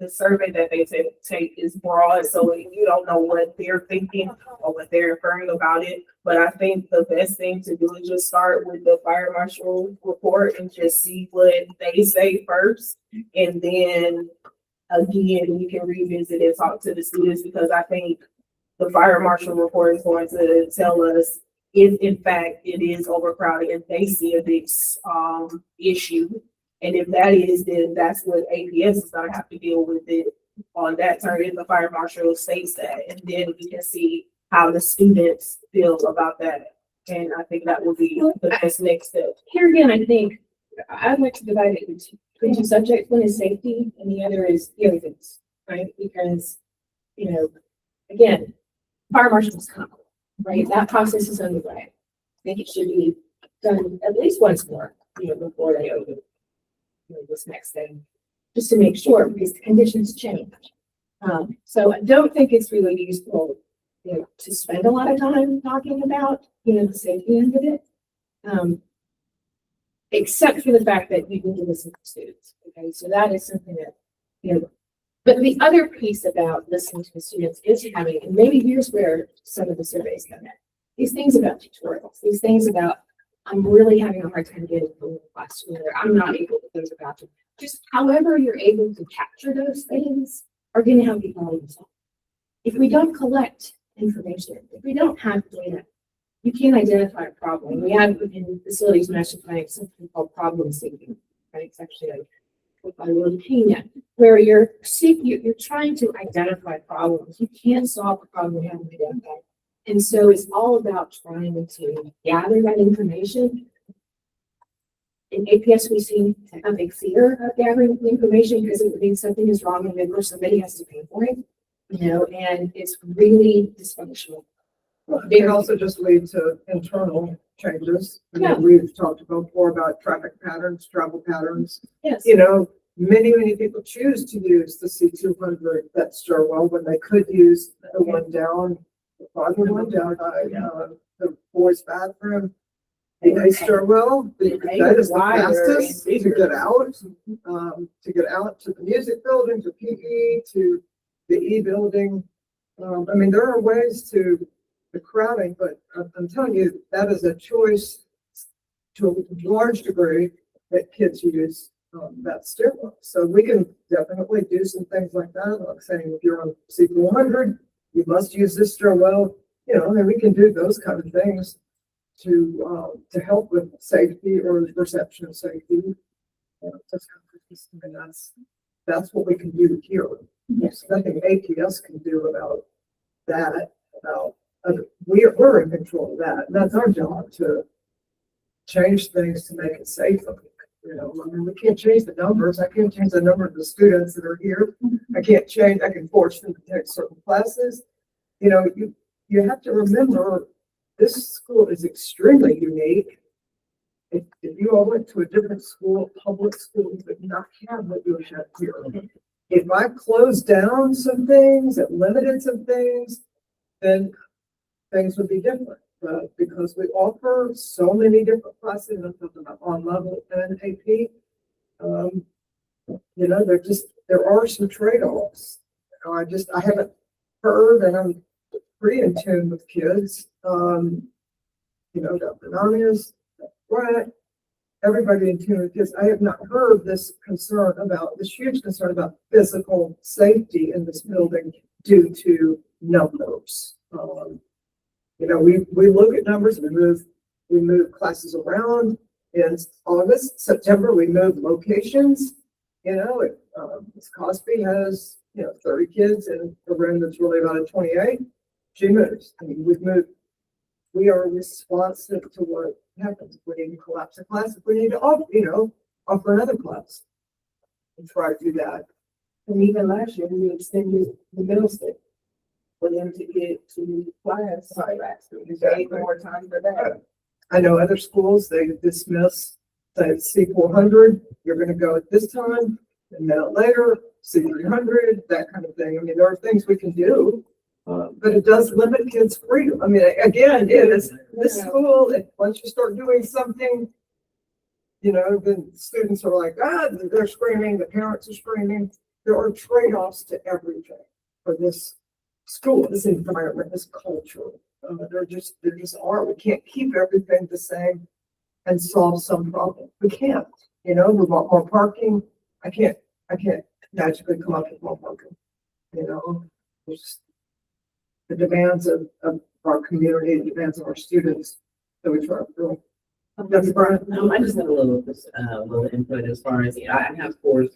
survey that they take is broad, so you don't know what they're thinking or what they're inferring about it. But I think the best thing to do is just start with the fire marshal report and just see what they say first. And then again, we can revisit and talk to the students, because I think the fire marshal report is going to tell us if in fact it is overcrowded, if they see a big issue. And if that is, then that's what APS is gonna have to deal with it on that turn, if the fire marshal states that, and then we can see how the students feel about that. And I think that would be the best next step. Here again, I think I'd like to divide it into two subjects. One is safety and the other is the other things, right? Because, you know, again, fire marshal is coming, right? That process is underway. I think it should be done at least once more, you know, before they open, you know, this next thing, just to make sure, because the conditions change. So I don't think it's really useful, you know, to spend a lot of time talking about, you know, the safety end of it. Except for the fact that you need to listen to students. Okay, so that is something that, you know, but the other piece about listening to the students is having, and maybe here's where some of the surveys come in. These things about tutorials, these things about, I'm really having a hard time getting from the class together. I'm not able to think about it. Just however you're able to capture those things are going to help you problem solve. If we don't collect information, if we don't have data, you can't identify a problem. We have in facilities master planning something called problem seeking, right? It's actually like by Lord Kenya, where you're trying to identify problems. You can't solve a problem you haven't identified. And so it's all about trying to gather that information. In APS, we seem to have a fear of gathering the information because it means something is wrong and then somebody has to pay for it, you know, and it's really dysfunctional. It can also just lead to internal changes. I mean, Yeah. we've talked before about traffic patterns, travel patterns. Yes. You know, many people choose to use the C200 that stairwell when they could use the one down, the farther one down by the boys' bathroom. A stairwell, that is the fastest to get out, to the music building, to PE, to the E building. I mean, there are ways to the crowding, but I'm telling you, that is a choice to a large degree that kids use that stairwell. So we can definitely do some things like that, like saying if you're on C400, you must use this stairwell. You know, and we can do those kind of things to help with safety or the perception of safety. And that's what we can do here. There's nothing APS can do about that. We're in control of that. That's our job to change things to make it safer. You know, I mean, we can't change the numbers. I can't change the number of the students that are here. I can force them to take certain classes. You know, you have to remember this school is extremely unique. If you all went to a different school, public school, you would not have what you have here. If I closed down some things, that limited some things, then things would be different. But because we offer so many different classes, I'm talking about on level and AP, you know, there are some trade-offs. I haven't heard, and I'm pretty in tune with kids. You know, Dr. Namias, Brett, everybody in tune with kids. I have not heard this huge concern about physical safety in this building due to numbers. You know, we look at numbers, we move classes around. In August, September, we move locations. You know, Ms. Cosby has, 30 kids in a room that's really about a 28. She moves. I mean, we are responsive to what happens. If we need to collapse a class, if we need to, offer another class. And try to do that. And even last year, we extended the middle school for them to get to class. We gave more time for that. I know other schools, they dismiss, say it's C400, you're gonna go at this time, a minute later, C300, that kind of thing. I mean, there are things we can do, but it does limit kids' freedom. I mean, again, it is this school, once you start doing something, then students are like, they're screaming, the parents are screaming. There are trade-offs to everything for this school, this environment, this culture. There just are. We can't keep everything the same and solve some problem. We can't. We want more parking. I can't magically come up with more parking. There's the demands of our community, the demands of our students that we try to do. That's Brian. I just have a little input as far as, I have 4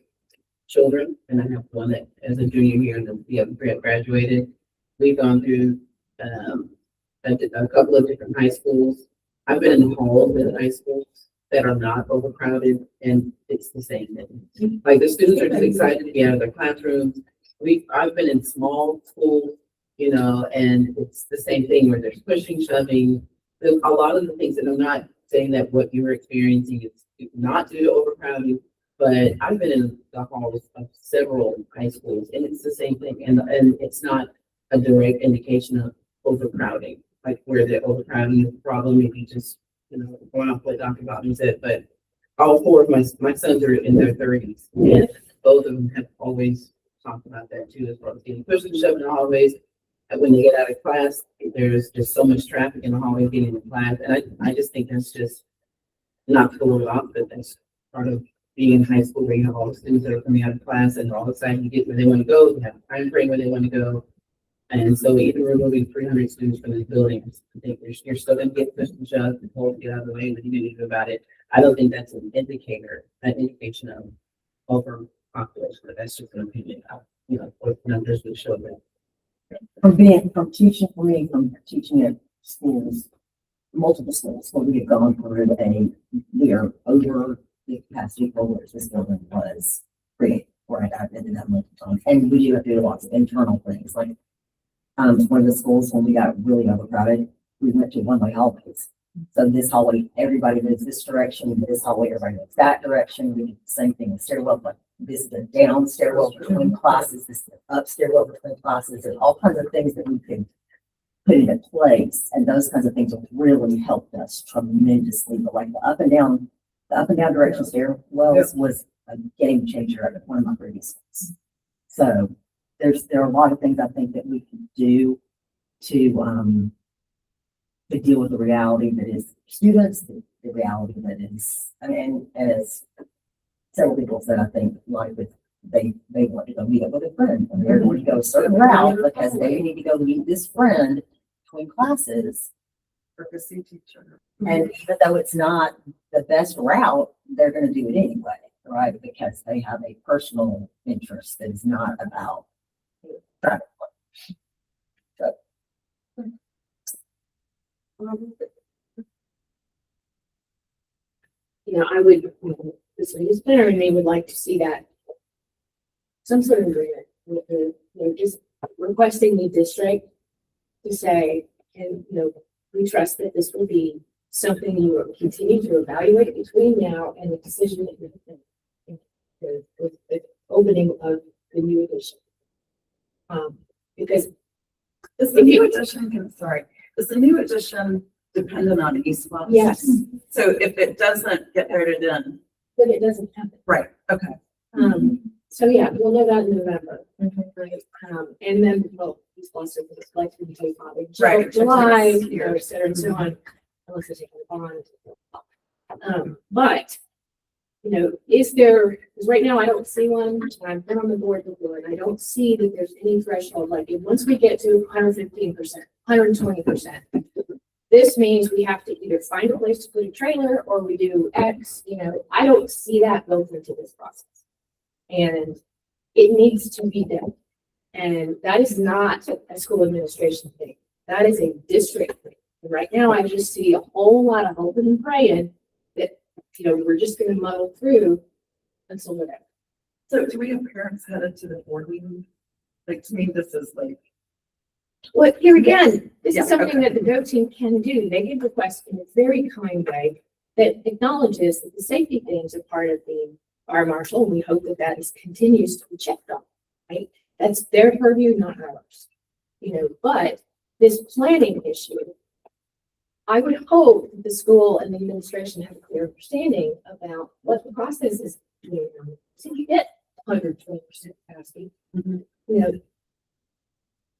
children, and I have one that is a junior here, and the other 3 have graduated. We've gone through a couple of different high schools. I've been in the halls of the high schools that are not overcrowded, and it's the same thing. Like, the students are just excited to be out of their classrooms. I've been in small schools, and it's the same thing where there's pushing, shoving. A lot of the things that I'm not saying that what you're experiencing is not due to overcrowding, but I've been in the halls of several high schools, and it's the same thing. And it's not a direct indication of overcrowding, like where the overcrowding is the problem. Maybe just, going off what Dr. Bobby said, but all 4 of my sons are in their 30s, and both of them have always talked about that too, as far as getting pushed and shoved in the hallways. And when they get out of class, there's just so much traffic in the hallway getting to class. And I just think that's just not cool off, but that's part of being in high school where you have all the students that are coming out of class and all of a sudden you get where they want to go, you have a time frame where they want to go. And so even removing 300 students from the buildings, I think you're still going to get pushed and shoved and told to get out of the way, and then you need to do about it. I don't think that's an indication of overpopulation, but that's just an opinion. What numbers would show that. From teaching at schools, multiple schools, when we have gone through we are over the capacity for which this building was created, or I've been in that multiple times. And we do have to do lots of internal things, like one of the schools, when we got really overcrowded, we went to one-way hallways. So this hallway, everybody moves this direction, this hallway, everybody moves that direction. We did the same thing with stairwell, but this is the down stairwell between classes, this is the up stairwell between classes, and all kinds of things that we could put into place. And those kinds of things have really helped us tremendously. But like the up and down direction stairwells was a game changer at one of my previous schools. So there are a lot of things I think that we can do to deal with the reality that is students, the reality that is, and as several people said, I think like they want to go meet up with a friend, and they're going to go a certain route because they need to go meet this friend between classes. Or to see teacher. And even though it's not the best route, they're going to do it anyway, right? Because they have a personal interest that is not about traffic. So. I would, this planner and me would like to see that some sort of agreement with the, just requesting the district to say, and we trust that this will be something you will continue to evaluate between now and the decision the opening of the new edition. Because is the new edition dependent on East West? yes, So if it doesn't get voted in, but it doesn't happen. right? Okay. So yeah, we'll know that in November, right? And then, East West is like to be taken on in Right. July, et cetera, and so on, unless they take a bond. But is there? Because right now I don't see one. I've been on the board before, and I don't see that there's any threshold. Like once we get to 115%, 120%. This means we have to either find a place to put a trailer or we do X, I don't see that built into this process. And it needs to be done. And that is not a school administration thing. That is a district thing. And right now, I just see a whole lot of hoping and praying that, we're just gonna muddle through until whatever. So do we have parents headed to the board meeting? Like, to me, this is like, Well, here again, this Yeah, is something okay. that the Go team can do. They can request in a very kind way that acknowledges that the safety things are part of the fire marshal. And we hope that that continues to be checked on, right? That's their purview, not ours. But this planning issue, I would hope that the school and the administration have a clear understanding about what the process is. So you get 120% capacity,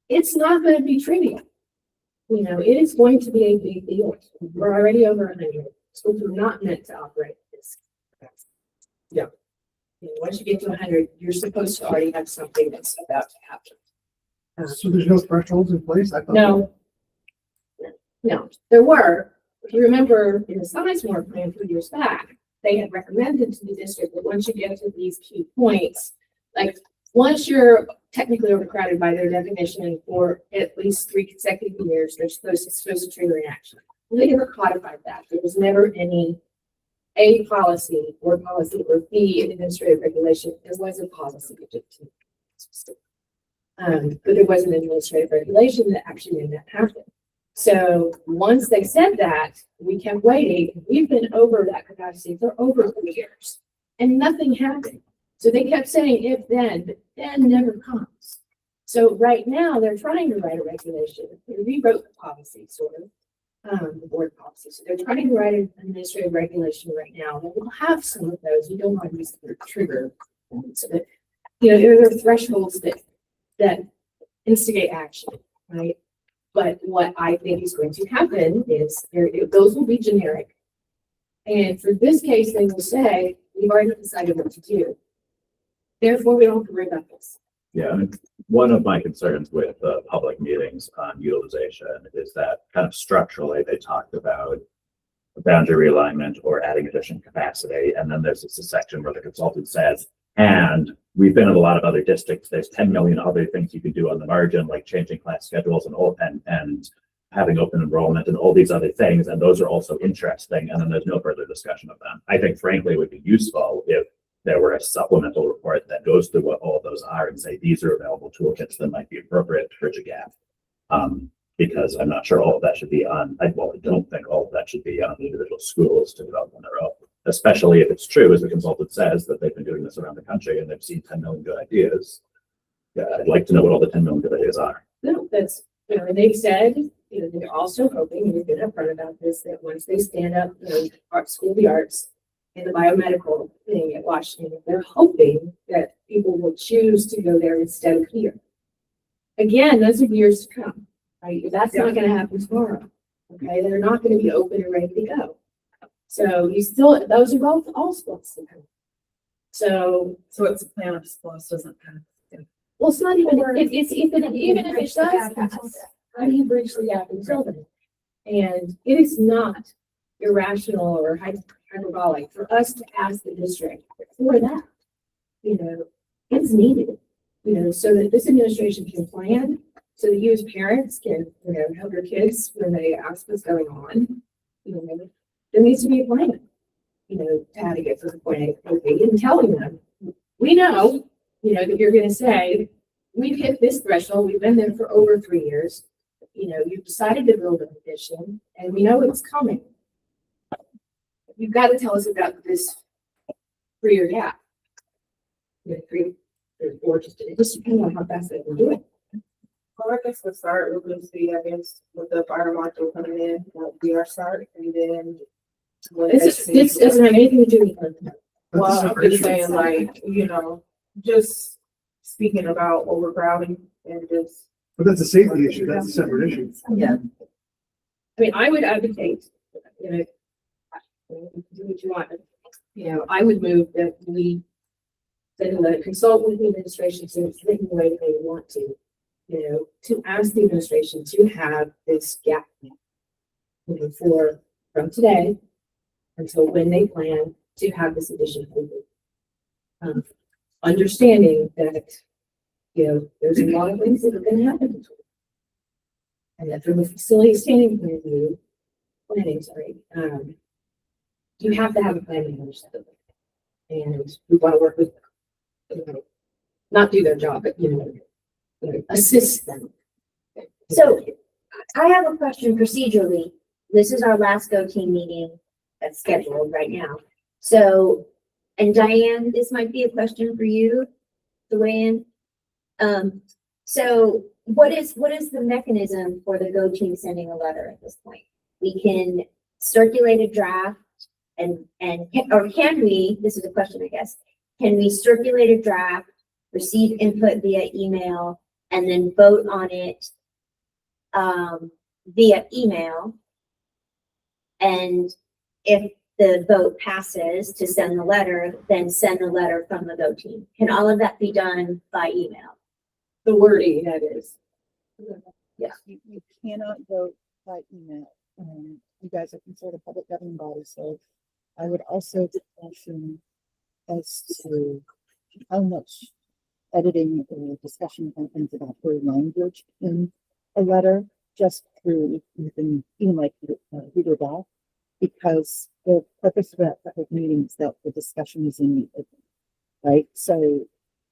it's not going to be trivial. It is going to be a big deal. We're already over 100. Schools are not meant to operate this. Yeah. Once you get to 100, you're supposed to already have something that's about to happen. So there's no thresholds in place? I thought. No, there were. If you remember in the Sizemore plan 2 years back, they had recommended to the district that once you get to these key points, like once you're technically overcrowded by their definition for at least 3 consecutive years, it's supposed to trigger an action. They never codified that. There was never any A policy or B administrative regulation. There was a policy. But there was an administrative regulation that actually made that happen. So once they said that, we kept waiting. We've been over that capacity for over 3 years and nothing happened. So they kept saying if then, but then never comes. So right now they're trying to write a regulation. They rewrote the policy sort of, the board policy. So they're trying to write an administrative regulation right now. And we'll have some of those. You don't want to use the word trigger. So that, there are thresholds that instigate action, right? But what I think is going to happen is those will be generic. And for this case, they will say, we've already decided what to do. Therefore, we don't have to worry about this. Yeah, I mean, one of my concerns with public meetings on utilization is that kind of structurally, they talked about boundary realignment or adding additional capacity. And then there's this section where the consultant says, and we've been in a lot of other districts, there's 10 million other things you can do on the margin, like changing class schedules and having open enrollment and all these other things. And those are also interesting. And then there's no further discussion of them. I think frankly, it would be useful if there were a supplemental report that goes through what all of those are and say, these are available toolkits that might be appropriate to bridge a gap. Because I'm not sure all of that should be on, I don't think all of that should be on the individual schools to develop on their own, especially if it's true, as the consultant says, that they've been doing this around the country and they've seen 10 million good ideas. Yeah, I'd like to know what all the 10 million good ideas are. No, that's, and they've said, they're also hoping, and we've been upfront about this, that once they stand up, School of the Arts and the biomedical thing at Washington, they're hoping that people will choose to go there instead of here. Again, those are years to come, right? That's not going to happen tomorrow. Okay, they're not going to be open and ready to go. So those are both all schools to come. So it's a plan of schools doesn't kind of. well, it's not even, even if it does pass, how do you bridge the gap until then? And it is not irrational or hyperbolic for us to ask the district for that. It's needed, so that this administration can plan, so that you as parents can, help your kids when they ask what's going on. There needs to be a plan, to how to get to the point A to point B, and telling them, we know, that you're going to say, we've hit this threshold, we've been there for over 3 years, you've decided to build an addition, and we know it's coming. You've got to tell us about this 3-year gap. 3 or 4, it just depends on how fast they can do it. Well, I guess we'll start with with the fire marshal coming in, that'll be our start, and then. This doesn't have anything to do with them. Well, I'm just saying, just speaking about overcrowding and just. But that's a safety issue. That's a separate issue. Yeah. I mean, I would advocate, do what you want. I would move that the consult with the administration to think the way they want to ask the administration to have this gap from today until when they plan to have this addition. understanding that, there's a lot of things that are gonna happen. And that from a facility standing point of view, you have to have a plan to understand it. And we want to work with, not do their job, but, assist them. So I have a question procedurally. This is our last Go Team meeting that's scheduled right now. So, and Diane, this might be a question for you to weigh in. So what is the mechanism for the Go Team sending a letter at this point? We can circulate a draft or can we, this is a question, I guess, can we circulate a draft, receive input via email, and then vote on it via email? And if the vote passes to send the letter, then send the letter from the Go Team. Can all of that be done by email? The wording, that is. You cannot vote by email. You guys are considered a public governing body, so I would also caution as to how much editing or discussion happens about her language in a letter, just through even like Reader Doc, because the purpose of that public meeting is that the discussion is in the open, right? So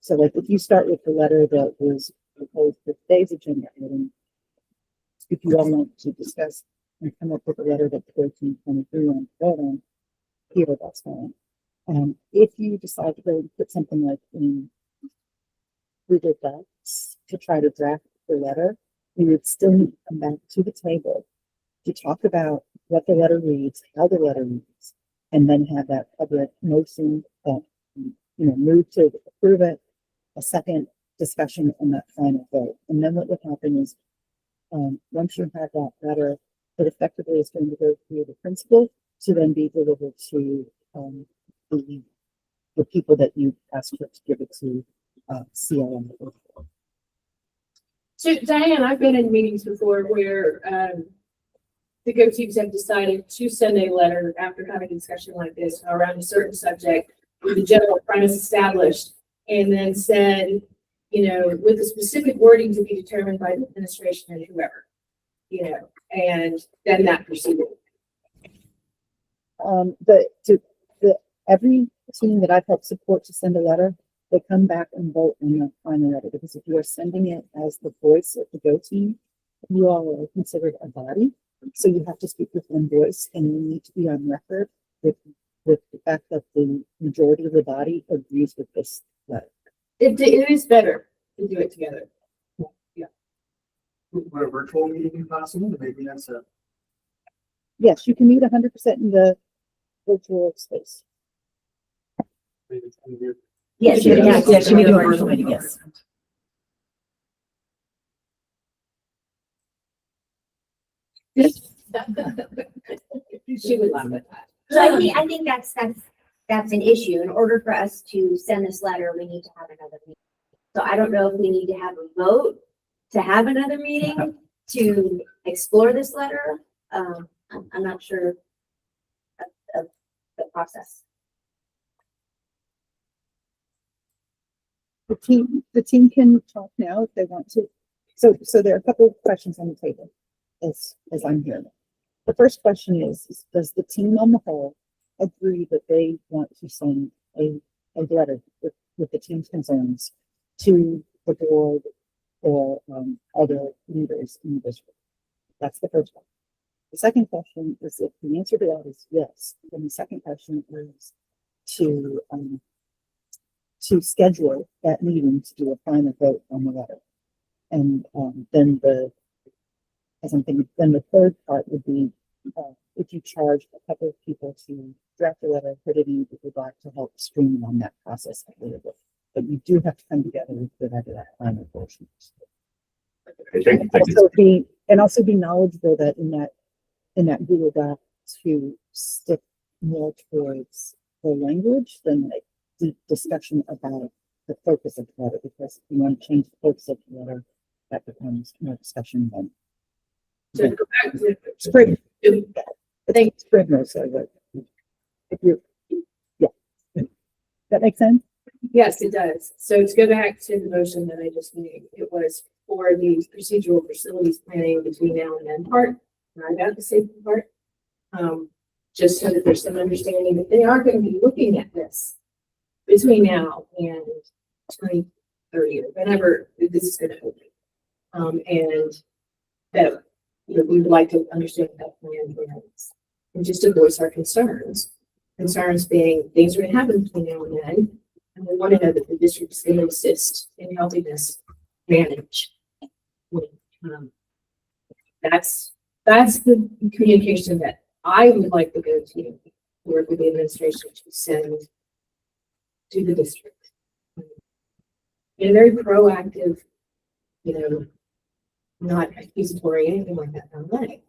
like if you start with the letter that was proposed for today's agenda item, if you all want to discuss and come up with a letter that the 1323 on vote on, here, that's fine. If you decide to go and put something like in Google Docs to try to draft the letter, you would still need to come back to the table to talk about what the letter reads, how the letter reads, and then have that public motion that, move to approve it, a second discussion, and that final vote. And then what would happen is, once you have that letter, it effectively is going to go through the principal to then be delivered to the people that you asked her to give it to, CLM. So Diane, I've been in meetings before where the Go Teams have decided to send a letter after having a discussion like this around a certain subject with the general premise established, and then said, with the specific wording to be determined by the administration and whoever, and then that proceeded. Every team that I've helped support to send a letter, they come back and vote on the final letter, because if you are sending it as the voice of the Go Team, you all are considered a body, so you have to speak with one voice, and you need to be on record with the fact that the majority of the body agrees with this letter. It is better to do it together. Would a virtual meeting be possible? Maybe that's a. Yes, you can meet 100% in the virtual space. Yes, Yeah, yes, you may do a virtual meeting, yes. She would laugh at that. So I think that's an issue. In order for us to send this letter, we need to have another meeting. So I don't know if we need to have a vote to have another meeting to explore this letter. I'm not sure of the process. The team can talk now if they want to. So there are a couple of questions on the table as I'm hearing it. The first question is does the team on the whole agree that they want to send a letter with the team's concerns to the board or other leaders in the district? That's the first one. The second question is, if the answer to that is yes, then the second question is to schedule that meeting to do a final vote on the letter. And then the third part would be if you charge a couple of people to draft a letter, put it in Google Doc to help streamline that process a little bit. But you do have to come together and put out that final portion. Also be knowledgeable that in that Google Doc to stick more towards the language than like deep discussion about the focus of the letter, because if you want to change the focus of the letter, that becomes more discussion than. So go back to Spring. I think it's Scribner, so if you, yeah, that makes sense. Yes, it does. So to go back to the motion that I just made, it was for the procedural facilities planning between now and then part, and I got the safety part. Just so that there's some understanding that they are going to be looking at this between now and 2030 or whenever this is going to open. And that, you know, we would like to understand that plan is, and just to voice our concerns. Concerns being things are going to happen between now and then. And we want to know that the district is going to assist in helping us manage. That's the communication that I would like to go to work with the administration to send to the district. In a very proactive, you know, not accusatory, anything like that, way.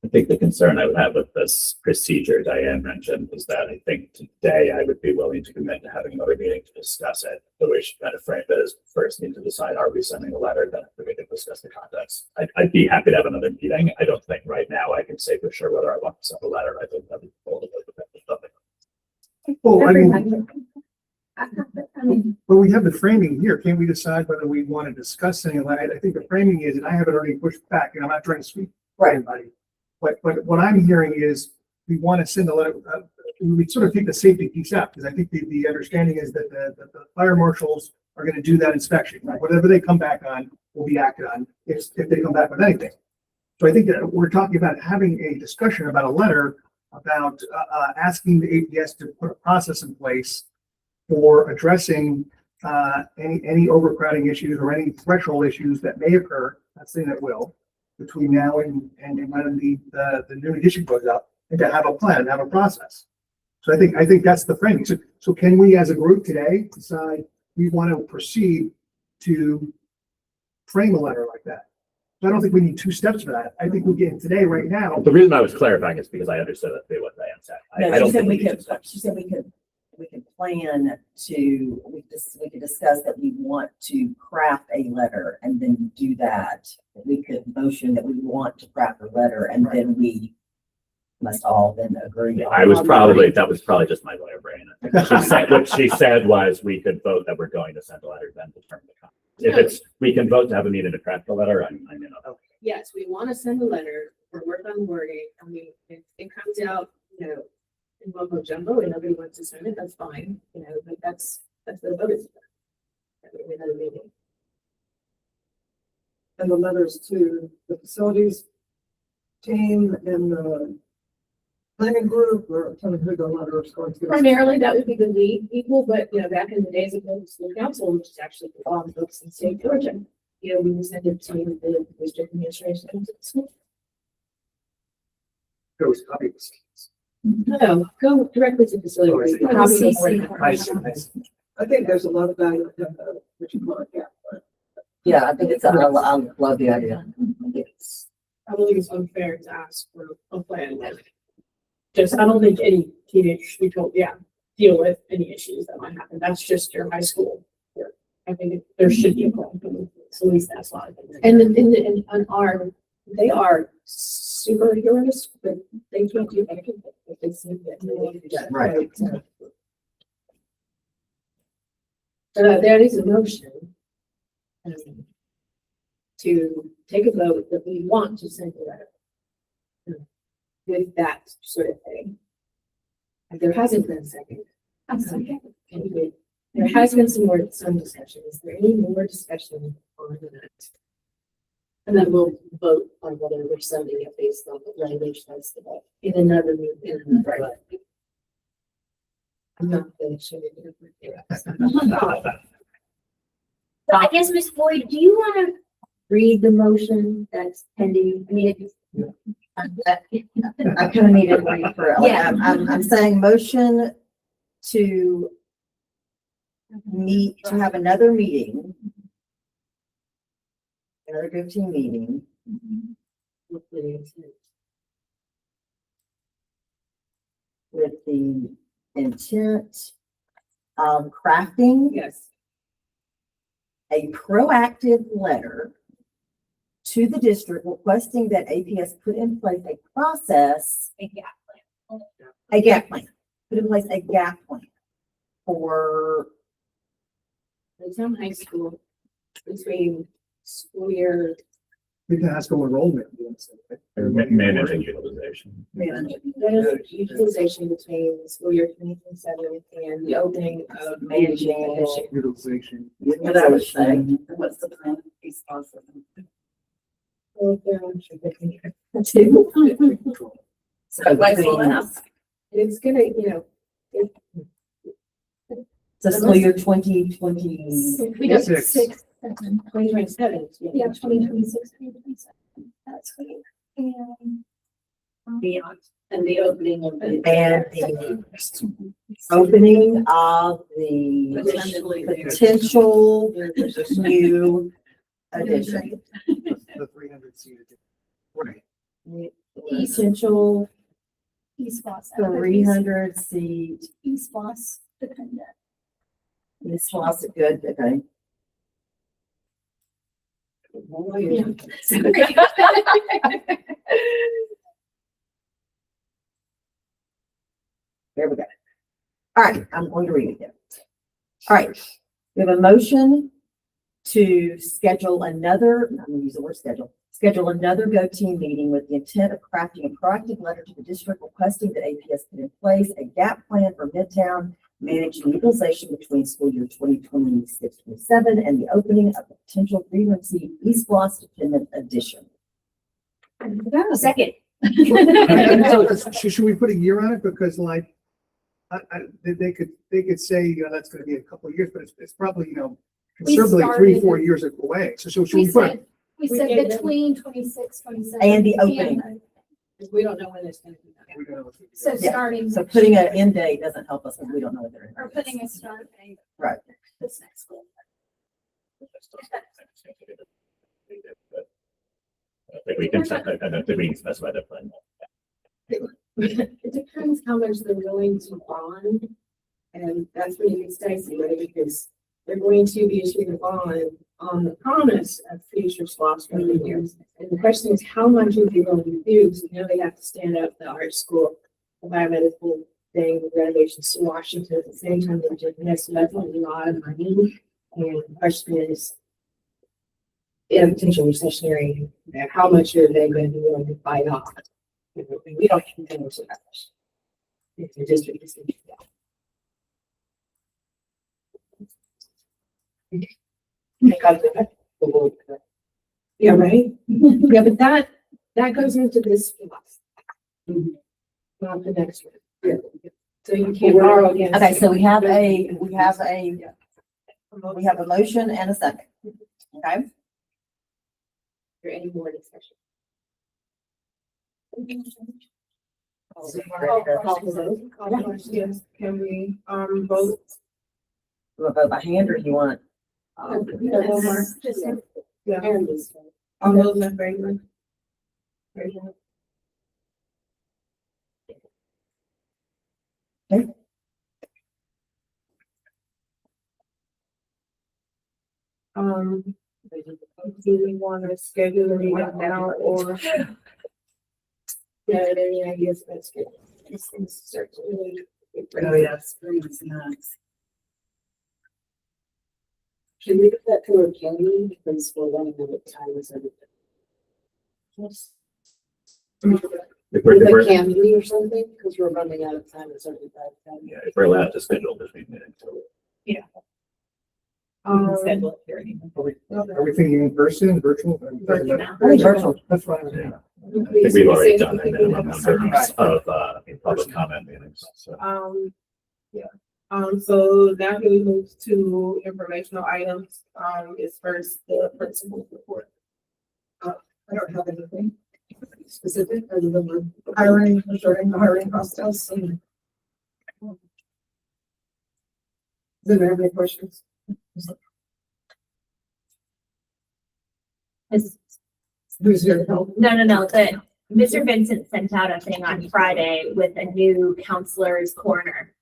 I think the concern I would have with this procedure Diane mentioned is that I think today I would be willing to commit to having another meeting to discuss it. The way she kind of framed it is first need to decide, are we sending a letter? Then we can discuss the context. I'd be happy to have another meeting. I don't think right now I can say for sure whether I want to send a letter. I think that'd be bold. Well, I mean, but we have the framing here. Can't we decide whether we want to discuss any of that? I think the framing is, and I have it already pushed back, and I'm not trying to speak for anybody. But what I'm hearing is we want to send a letter, we sort of take the safety piece out, because I think the understanding is that the fire marshals are going to do that inspection, right? Whatever they come back on will be acted on if they come back with anything. So I think that we're talking about having a discussion about a letter about asking the APS to put a process in place for addressing any overcrowding issues or any threshold issues that may occur. Not saying that will, between now and when the new edition goes out, and to have a plan, have a process. So I think that's the framing. So can we as a group today decide we want to proceed to frame a letter like that? So I don't think we need two steps for that. I think we're getting today right now. The reason I was clarifying is because I understood that they what Diane said. I don't think we need two steps. She said we could plan to, we could discuss that we want to craft a letter and then do that. We could motion that we want to craft a letter and then we must all then agree. That was probably just my lawyer brain. What she said was we could vote that we're going to send a letter, then determine the content. If we can vote to have a meeting to craft a letter, I'm in. Yes, we want to send a letter or work on wording. I mean, if it comes out, you know, in mumbo jumbo and nobody wants to sign it, that's fine, you know, but that's the vote is. Another meeting. And the letters to the facilities team and the planning group, or tell me who the letter is going to. Primarily, that would be the lead people, but you know, back in the days of the school council, which is actually on books in state of Georgia, you know, we would send it to the district administration and to the school. Those copies. No, go directly to facilities. I think there's a lot of value in what you call it, yeah. Yeah, I think I love the idea. Yes. I don't think it's unfair to ask for a plan. Just, I don't think any teenager should be told, deal with any issues that might happen. That's just your high school work. I think there should be a plan. So at least that's why. And they are superheroes, but they can't do everything. They seem that. Right. There is a motion to take a vote that we want to send a letter with that sort of thing. And there hasn't been a second. Anyway, there has been some discussion. Is there any more discussion on that? And then we'll vote on whether we're sending it based on the language that's developed in another meeting. I'm not finishing it. So I guess, Ms. Boyd, do you want to read the motion that's pending? I mean, if you. I kind of needed to read for it. Yeah. I'm saying motion to have another meeting. Another group team meeting. With the intent of crafting a proactive letter to the district requesting that APS put in place a process, a gap plan, put in place a gap plan for Midtown High School between school year, We can ask them enrollment. Managing utilization. utilization between school year 2027 and the opening of Managing. addition. Utilization. What I was saying, what's the plan? He's awesome. So between, It's gonna, you know, fiscal year 2020. We got Six. 2027. Yeah, 2026, 2027. That's great. And Beyond, and the opening of the. And the opening of the potential new addition. The 300 seated. Right. Potential East Los. 300 seat. East Los dependent. This was good, okay. There we go. All right, I'm going to read it again. All right, we have a motion to schedule another, I'm going to use the word schedule another Go Team meeting with the intent of crafting a proactive letter to the district requesting that APS put in place a gap plan for Midtown managing utilization between school year 2026-27 and the opening of a potential 300 seat East Los dependent addition. Second. So should we put a year on it? Because like, they could say, you know, that's gonna be a couple of years, but it's probably, you know, We conservatively 3-4 started- years away. So should We we put, said, we said gave them- between 26, 27. And the opening. We don't know when it's gonna be. we don't know. So Yeah. starting. So putting an end date doesn't help us because we don't know what they're in. Or putting a start date. Right. This next school. We can set that, and then we can specify the plan. It depends how much they're willing to bond. And that's when you get dicey, right? Because they're going to be issuing a bond on the promise of future slots for the years. And the question is, how much are they going to do? Because you know they have to stand up the art school, the biomedical thing, the renovations to Washington at the same time they're doing this. So that's a lot of money. And the question is, in a potential recessionary, how much are they going to be willing to bite off? We don't have to so much. If the district is going to do that. Yeah, right? Yeah, but that goes into this class. Not the next one. Yeah. So you can't borrow against. Okay, so we have a motion and a second. Okay, Is there any more discussion? Yes, can we, vote? you want to vote by hand or do you want? Yeah. All those in favor? Okay. Do we want to schedule a meeting now or? Yeah, any ideas? That's good. These things start to really. Oh, yes, nice. Can we get that to a county because we're running out of time as everything? If we're, if With a we're, county or something, because we're running out of time as everything. yeah, if we're allowed to schedule this meeting. Schedule it here anymore. Are we thinking in person, virtual? Virtual. That's fine. Yeah. I think we've already done a minimum number of, public comment meetings, so. So now can we move to informational items? Is first the principal's report. I don't have anything specific other than the hiring, during the hiring process. And does anyone have any questions? Who's here to help? No, Mr. Vincent sent out a thing on Friday with a new counselor's corner.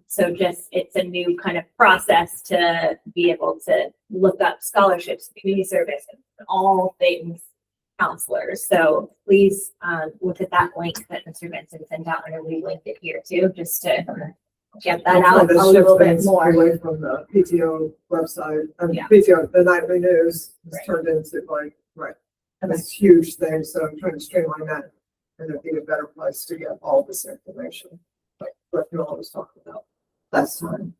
So just, it's a new kind of process to be able to look up scholarships, community service, and all things counselors. So please, look at that link that Mr. Vincent sent out, and we linked it here too, just to get that out The a little bit shipments more. Away from the PTO website, and Yeah. PTO, the nightly news has Right. turned into like, right, this huge thing, so I'm trying to streamline that. And it'd be a better place to get all this information, like what you always talk about last time.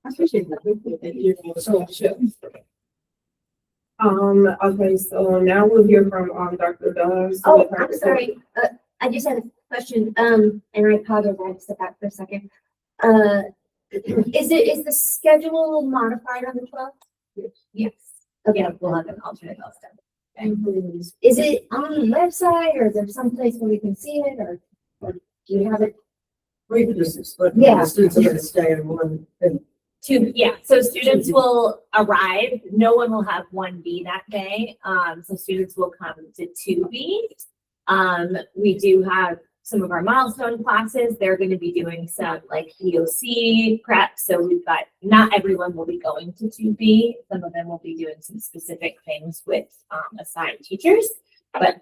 I appreciate that. Thank you so much. Okay, so now we'll hear from, Dr. Dunn. Oh, I'm sorry. I just had a question, and I apologize, I had to step back for a second. Is the schedule modified on the 12th? Yes. Okay. Yeah, we'll have an alternate host. Is it on the website or is there some place where we can see it or do you have it? We could just explain, Yeah. the students are gonna stay in one, and So students will arrive, no one will have 1B that day, so students will come to 2B. We do have some of our milestone classes, they're gonna be doing some like EOC prep, so we've got, not everyone will be going to 2B, some of them will be doing some specific things with, assigned teachers, but,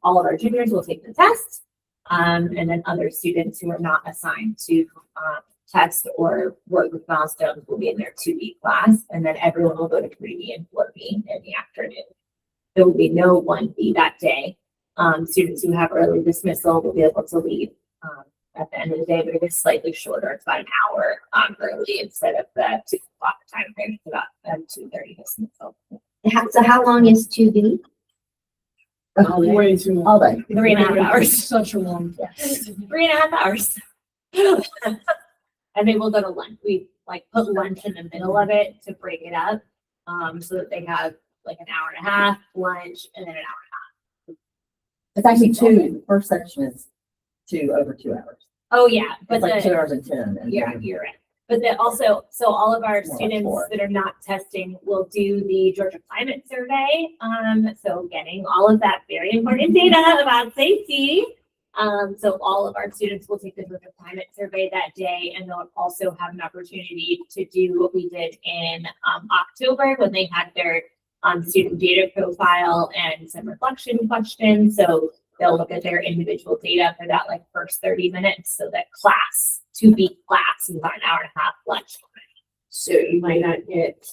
all of our juniors will take the test, and then other students who are not assigned to, test or work with milestones will be in their 2B class, and then everyone will go to 3B and 4B in the afternoon. There will be no 1B that day. Students who have early dismissal will be able to leave at the end of the day, but it is slightly shorter. It's about an hour early instead of the 2 o'clock time frame. It's about 2:30 dismissal. So how long is 2B? Way too long. All day. 3.5 hours. Such a long. 3.5 hours. And they will go to lunch. We like put lunch in the middle of it to break it up, so that they have like an hour and a half lunch and then an hour. It's actually two, the first section is over 2 hours. Oh, yeah, but It's like the, 2 hours and 10. And yeah, then- you're right. But then also, so all of our More like students 4. that are not testing will do the Georgia Climate Survey. So getting all of that very important data about safety. So all of our students will take the Georgia Climate Survey that day, and they'll also have an opportunity to do what we did in October when they had their student data profile and some reflection questions. So they'll look at their individual data for that like first 30 minutes. So that class, 2B class, is about an hour and a half lunch. So you might not get,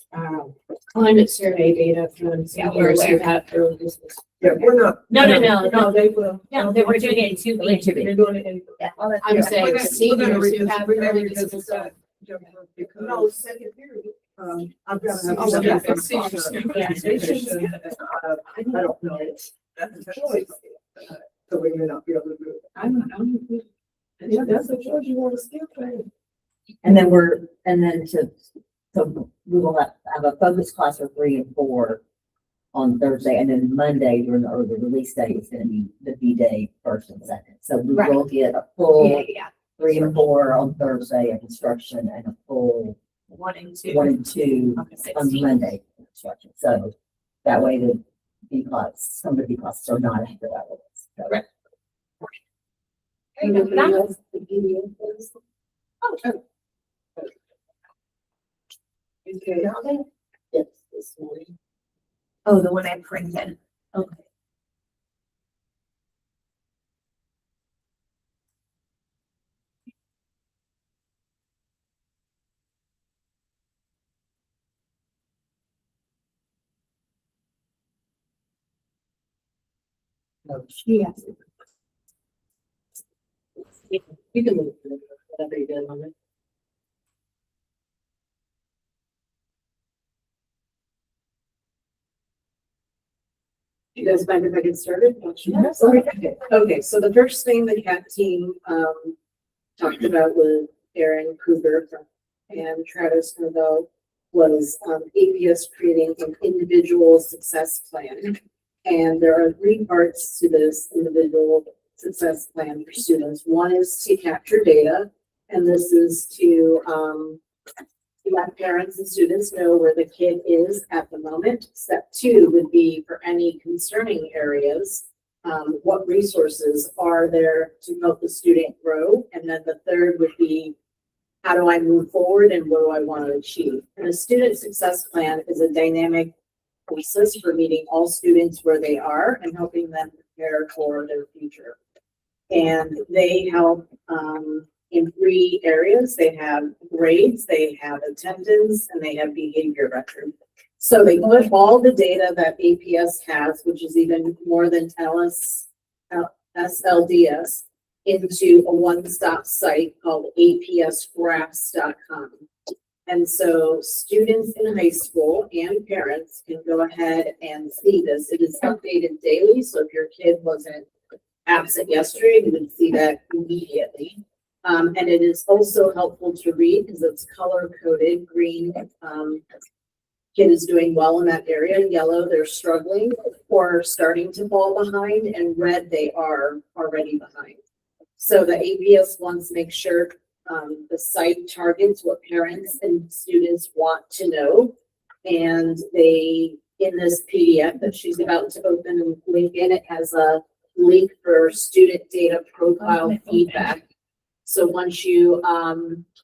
climate survey data from Yeah, we're seniors who aware. have early business. yeah, we're not. No, They will. No, they were doing it in 2B. They're doing it in. I'm Yeah, saying we're gonna seniors who revisit- have we're gonna early revisit business. that, because, No, second period. I've got to Oh, have. yeah, some it's teachers. conversation, I don't know. That's a choice. So we may not be able to do it. Yeah, that's a choice you want to still play. And then so we will have a focus class for 3 and 4 on Thursday, and then Monday during the early release day is going to be the B day first and second. So we Right. will get a full Yeah. 3 and 4 on Thursday of instruction and a full 1 and 2. 1 and 2 on the on 16th. Monday instruction. So that way the B class, some of the B classes are not after that. So, Right. And then That- else, the video, please. Okay. Yes, this morning. Oh, the one I printed. Okay. Yes. You can move it, whatever you did on it. You guys mind if I get started? Yes. Okay, so the first thing the CAT team, talked about with Aaron Cougar and Travis Norvell was, APS creating an individual success plan. And there are 3 parts to this individual success plan for students. One is to capture data, and this is to, let parents and students know where the kid is at the moment. Step 2 would be for any concerning areas. What resources are there to help the student grow? And then the third would be, how do I move forward and what do I want to achieve? And a student success plan is a dynamic process for meeting all students where they are and helping them prepare for their future. And they help in 3 areas. They have grades, they have attendance, and they have behavior record. So they put all the data that APS has, which is even more than SLDS, into a one-stop site called apsgraphs.com. And so students in high school and parents can go ahead and see this. It is updated daily, so if your kid wasn't absent yesterday, you would see that immediately. And it is also helpful to read because it's color-coded. Green, kid is doing well in that area. Yellow, they're struggling or starting to fall behind. And red, they are already behind. So the APS wants to make sure the site targets what parents and students want to know. And they, in this PDF that she's about to open and link in, it has a link for student data profile feedback. So once you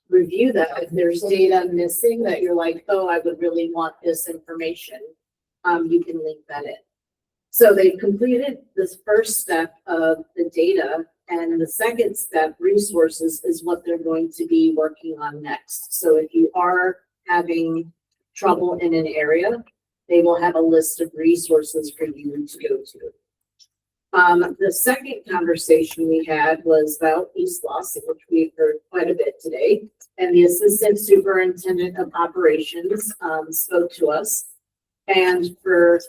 review that, if there's data missing that you're like, oh, I would really want this information, you can link that in. So they've completed this first step of the data, and the second step, resources, is what they're going to be working on next. So if you are having trouble in an area, they will have a list of resources for you to go to. The second conversation we had was about East Los, which we've heard quite a bit today. And the Assistant Superintendent of Operations spoke to us. And for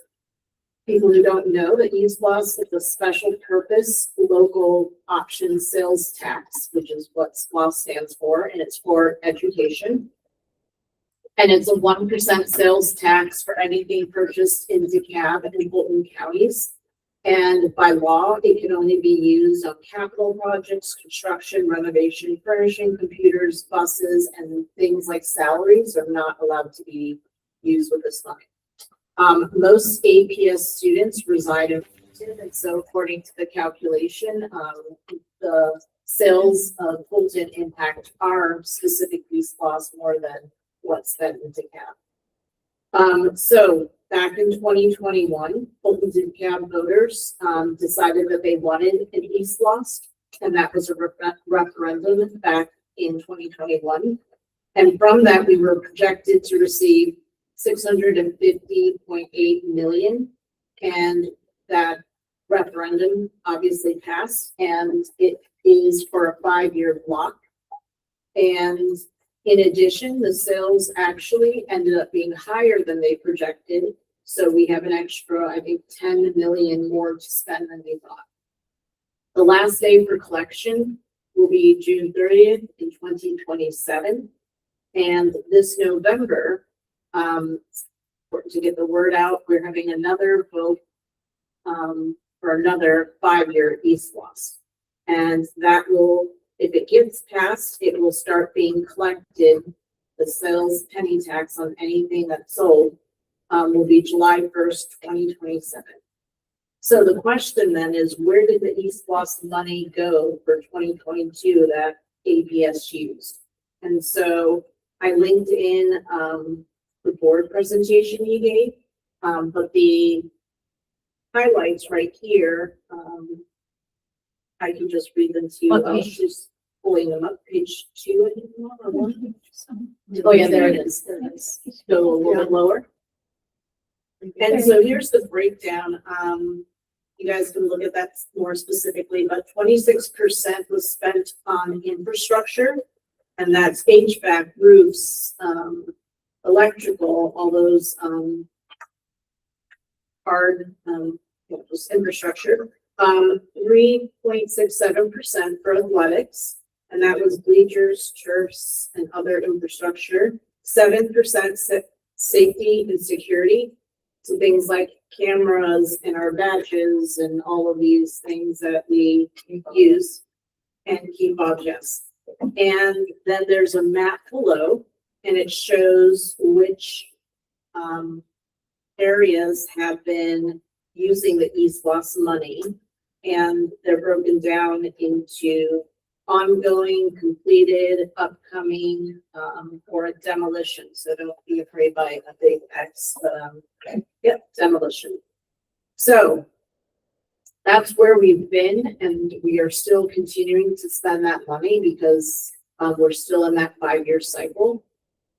people who don't know, the East Los is a special purpose local option sales tax, which is what SPLOS stands for, and it's for education. And it's a 1% sales tax for anything purchased in DeKalb and Fulton counties. And by law, it can only be used on capital projects, construction, renovation, furnishing, computers, buses, and things like salaries are not allowed to be used with this money. Most APS students reside in Fulton, and so according to the calculation, the sales of Fulton impact our specific East Los more than what's spent in DeKalb. So back in 2021, Fulton DeKalb voters decided that they wanted an East Los, and that was a referendum back in 2021. And from that, we were projected to receive 650.8 million, and that referendum obviously passed, and it is for a 5-year block. And in addition, the sales actually ended up being higher than they projected. So we have an extra, I think, 10 million more to spend than they thought. The last day for collection will be June 30th in 2027. And this November, to get the word out, we're having another vote for another 5-year East Los. And that will, if it gets passed, it will start being collected. The sales penny tax on anything that's sold will be July 1st, 2027. So the question then is, where did the East Los money go for 2022 that APS used? And so I linked in the board presentation you gave, but the highlights right here, I can just read them to you. Okay. Just pulling them up, page 2, I think, or 1. Oh yeah, there it is. There it is. Go a little bit lower. And so here's the breakdown. You guys can look at that more specifically, but 26% was spent on infrastructure, and that's HVAC, roofs, electrical, all those hard just infrastructure. 3.67% for athletics, and that was bleachers, turfs, and other infrastructure. 7% safety and security, so things like cameras and our badges and all of these things that we use, and key objects. And then there's a map below, and it shows which areas have been using the East Los money, and they're broken down into ongoing, completed, upcoming, or a demolition. So don't be afraid by a big X, but yep, demolition. So that's where we've been, and we are still continuing to spend that money because we're still in that 5-year cycle.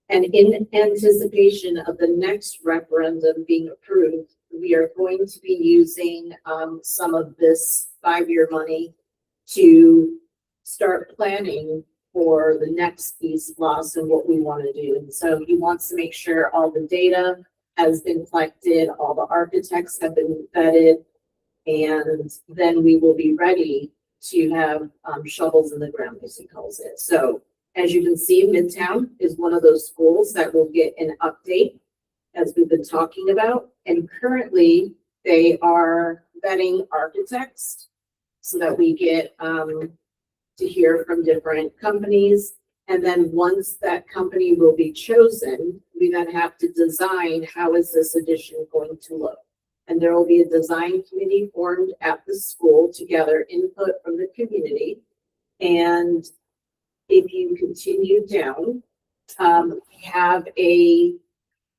And in anticipation of the next referendum being approved, we are going to be using some of this 5-year money to start planning for the next East loss and what we want to do. And so he wants to make sure all the data has been collected, all the architects have been vetted, and then we will be ready to have shovels in the ground, as he calls it. So as you can see, Midtown is one of those schools that will get an update, as we've been talking about. And currently, they are vetting architects so that we get to hear from different companies. And then once that company will be chosen, we then have to design how is this addition going to look. And there will be a design committee formed at the school to gather input from the community. And if you continue down, have a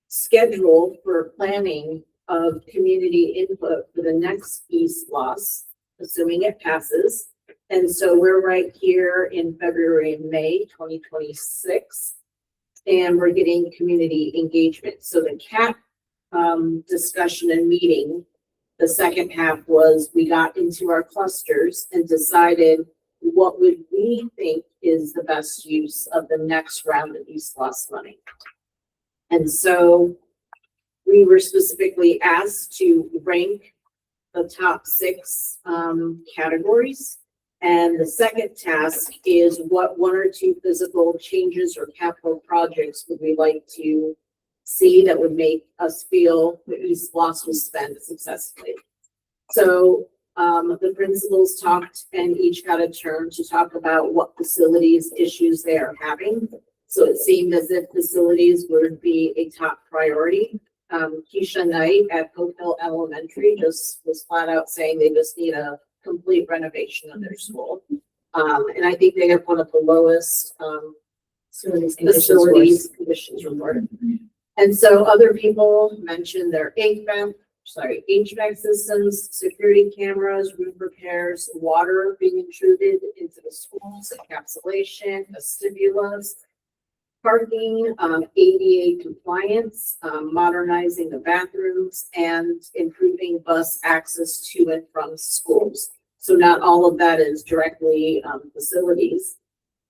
schedule for planning of community input for the next East loss, assuming it passes. And so we're right here in February and May 2026, and we're getting community engagement. So the CAP discussion and meeting, the second half was we got into our clusters and decided what would we think is the best use of the next round of East loss money. And so we were specifically asked to rank the top 6 categories. And the second task is what 1 or 2 physical changes or capital projects would we like to see that would make us feel that East loss was spent successfully. So the principals talked and each got a turn to talk about what facilities issues they are having. So it seemed as if facilities would be a top priority. Keisha Knight at Hope Hill Elementary just was flat out saying they just need a complete renovation of their school. And I think they have one of the lowest facilities conditions report. And so other people mentioned their HVAC systems, security cameras, roof repairs, water being intruded into the schools, encapsulation, vestibulas, parking, ADA compliance, modernizing the bathrooms, and improving bus access to and from schools. So not all of that is directly facilities.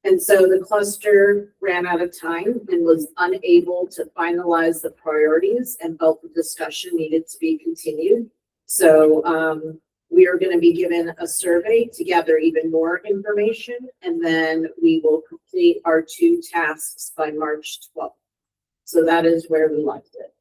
And so the cluster ran out of time and was unable to finalize the priorities and felt the discussion needed to be continued. So we are going to be given a survey to gather even more information, and then we will complete our 2 tasks by March 12th. So that is where we left it.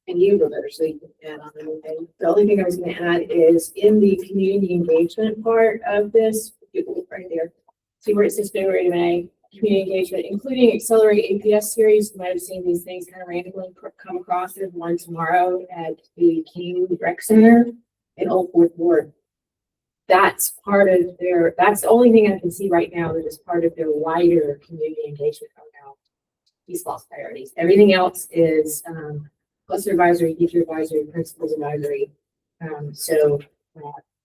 And you were there, so you can add on anything. The only thing I was gonna add is in the community engagement part of this, you can look right there. See where it says February to May, community engagement, including Accelerate APS series. You might have seen these things kind of randomly come across. There's one tomorrow at the King Rec Center in Old Fourth Ward. That's part of their, that's the only thing I can see right now that is part of their wider community engagement around East loss priorities. Everything else is cluster advisory, teacher advisory, principals advisory.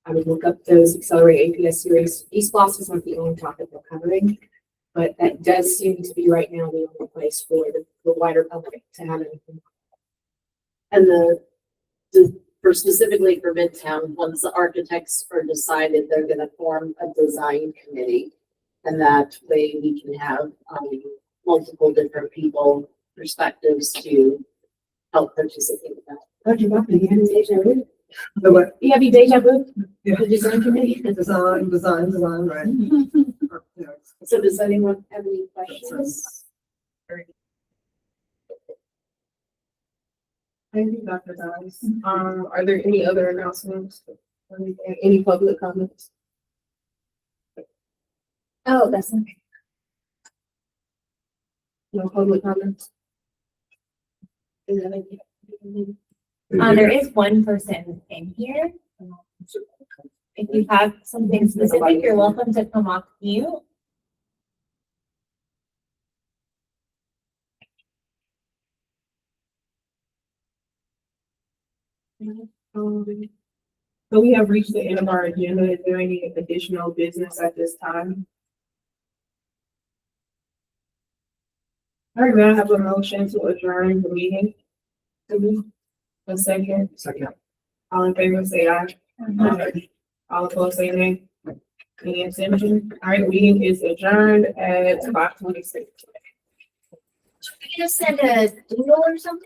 I would look up those Accelerate APS series. East loss is not the only topic we're covering, but that does seem to be right now the only place for the wider public to have anything. And for specifically for Midtown, once the architects are decided, they're going to form a design committee, and that way we can have multiple different people perspectives to help participate in that. Dr. Buckley, you have any deja vu? The what? You have any deja vu? Yeah. The design committee? Design, right? Yeah. So does anyone have any questions? Thank you, Dr. Downs. Are there any other announcements? Any public comments? Oh, that's okay. No public comments? There is one person in here. If you have something specific, you're welcome to come off mute. So we have reached the end of our agenda. Is there any additional business at this time? All right, may I have a motion to adjourn the meeting? A second. Second. All in favor, say aye. Aye. All opposed, say nay. Any extension? All right, meeting is adjourned at 5:26. You just send a doodle or something?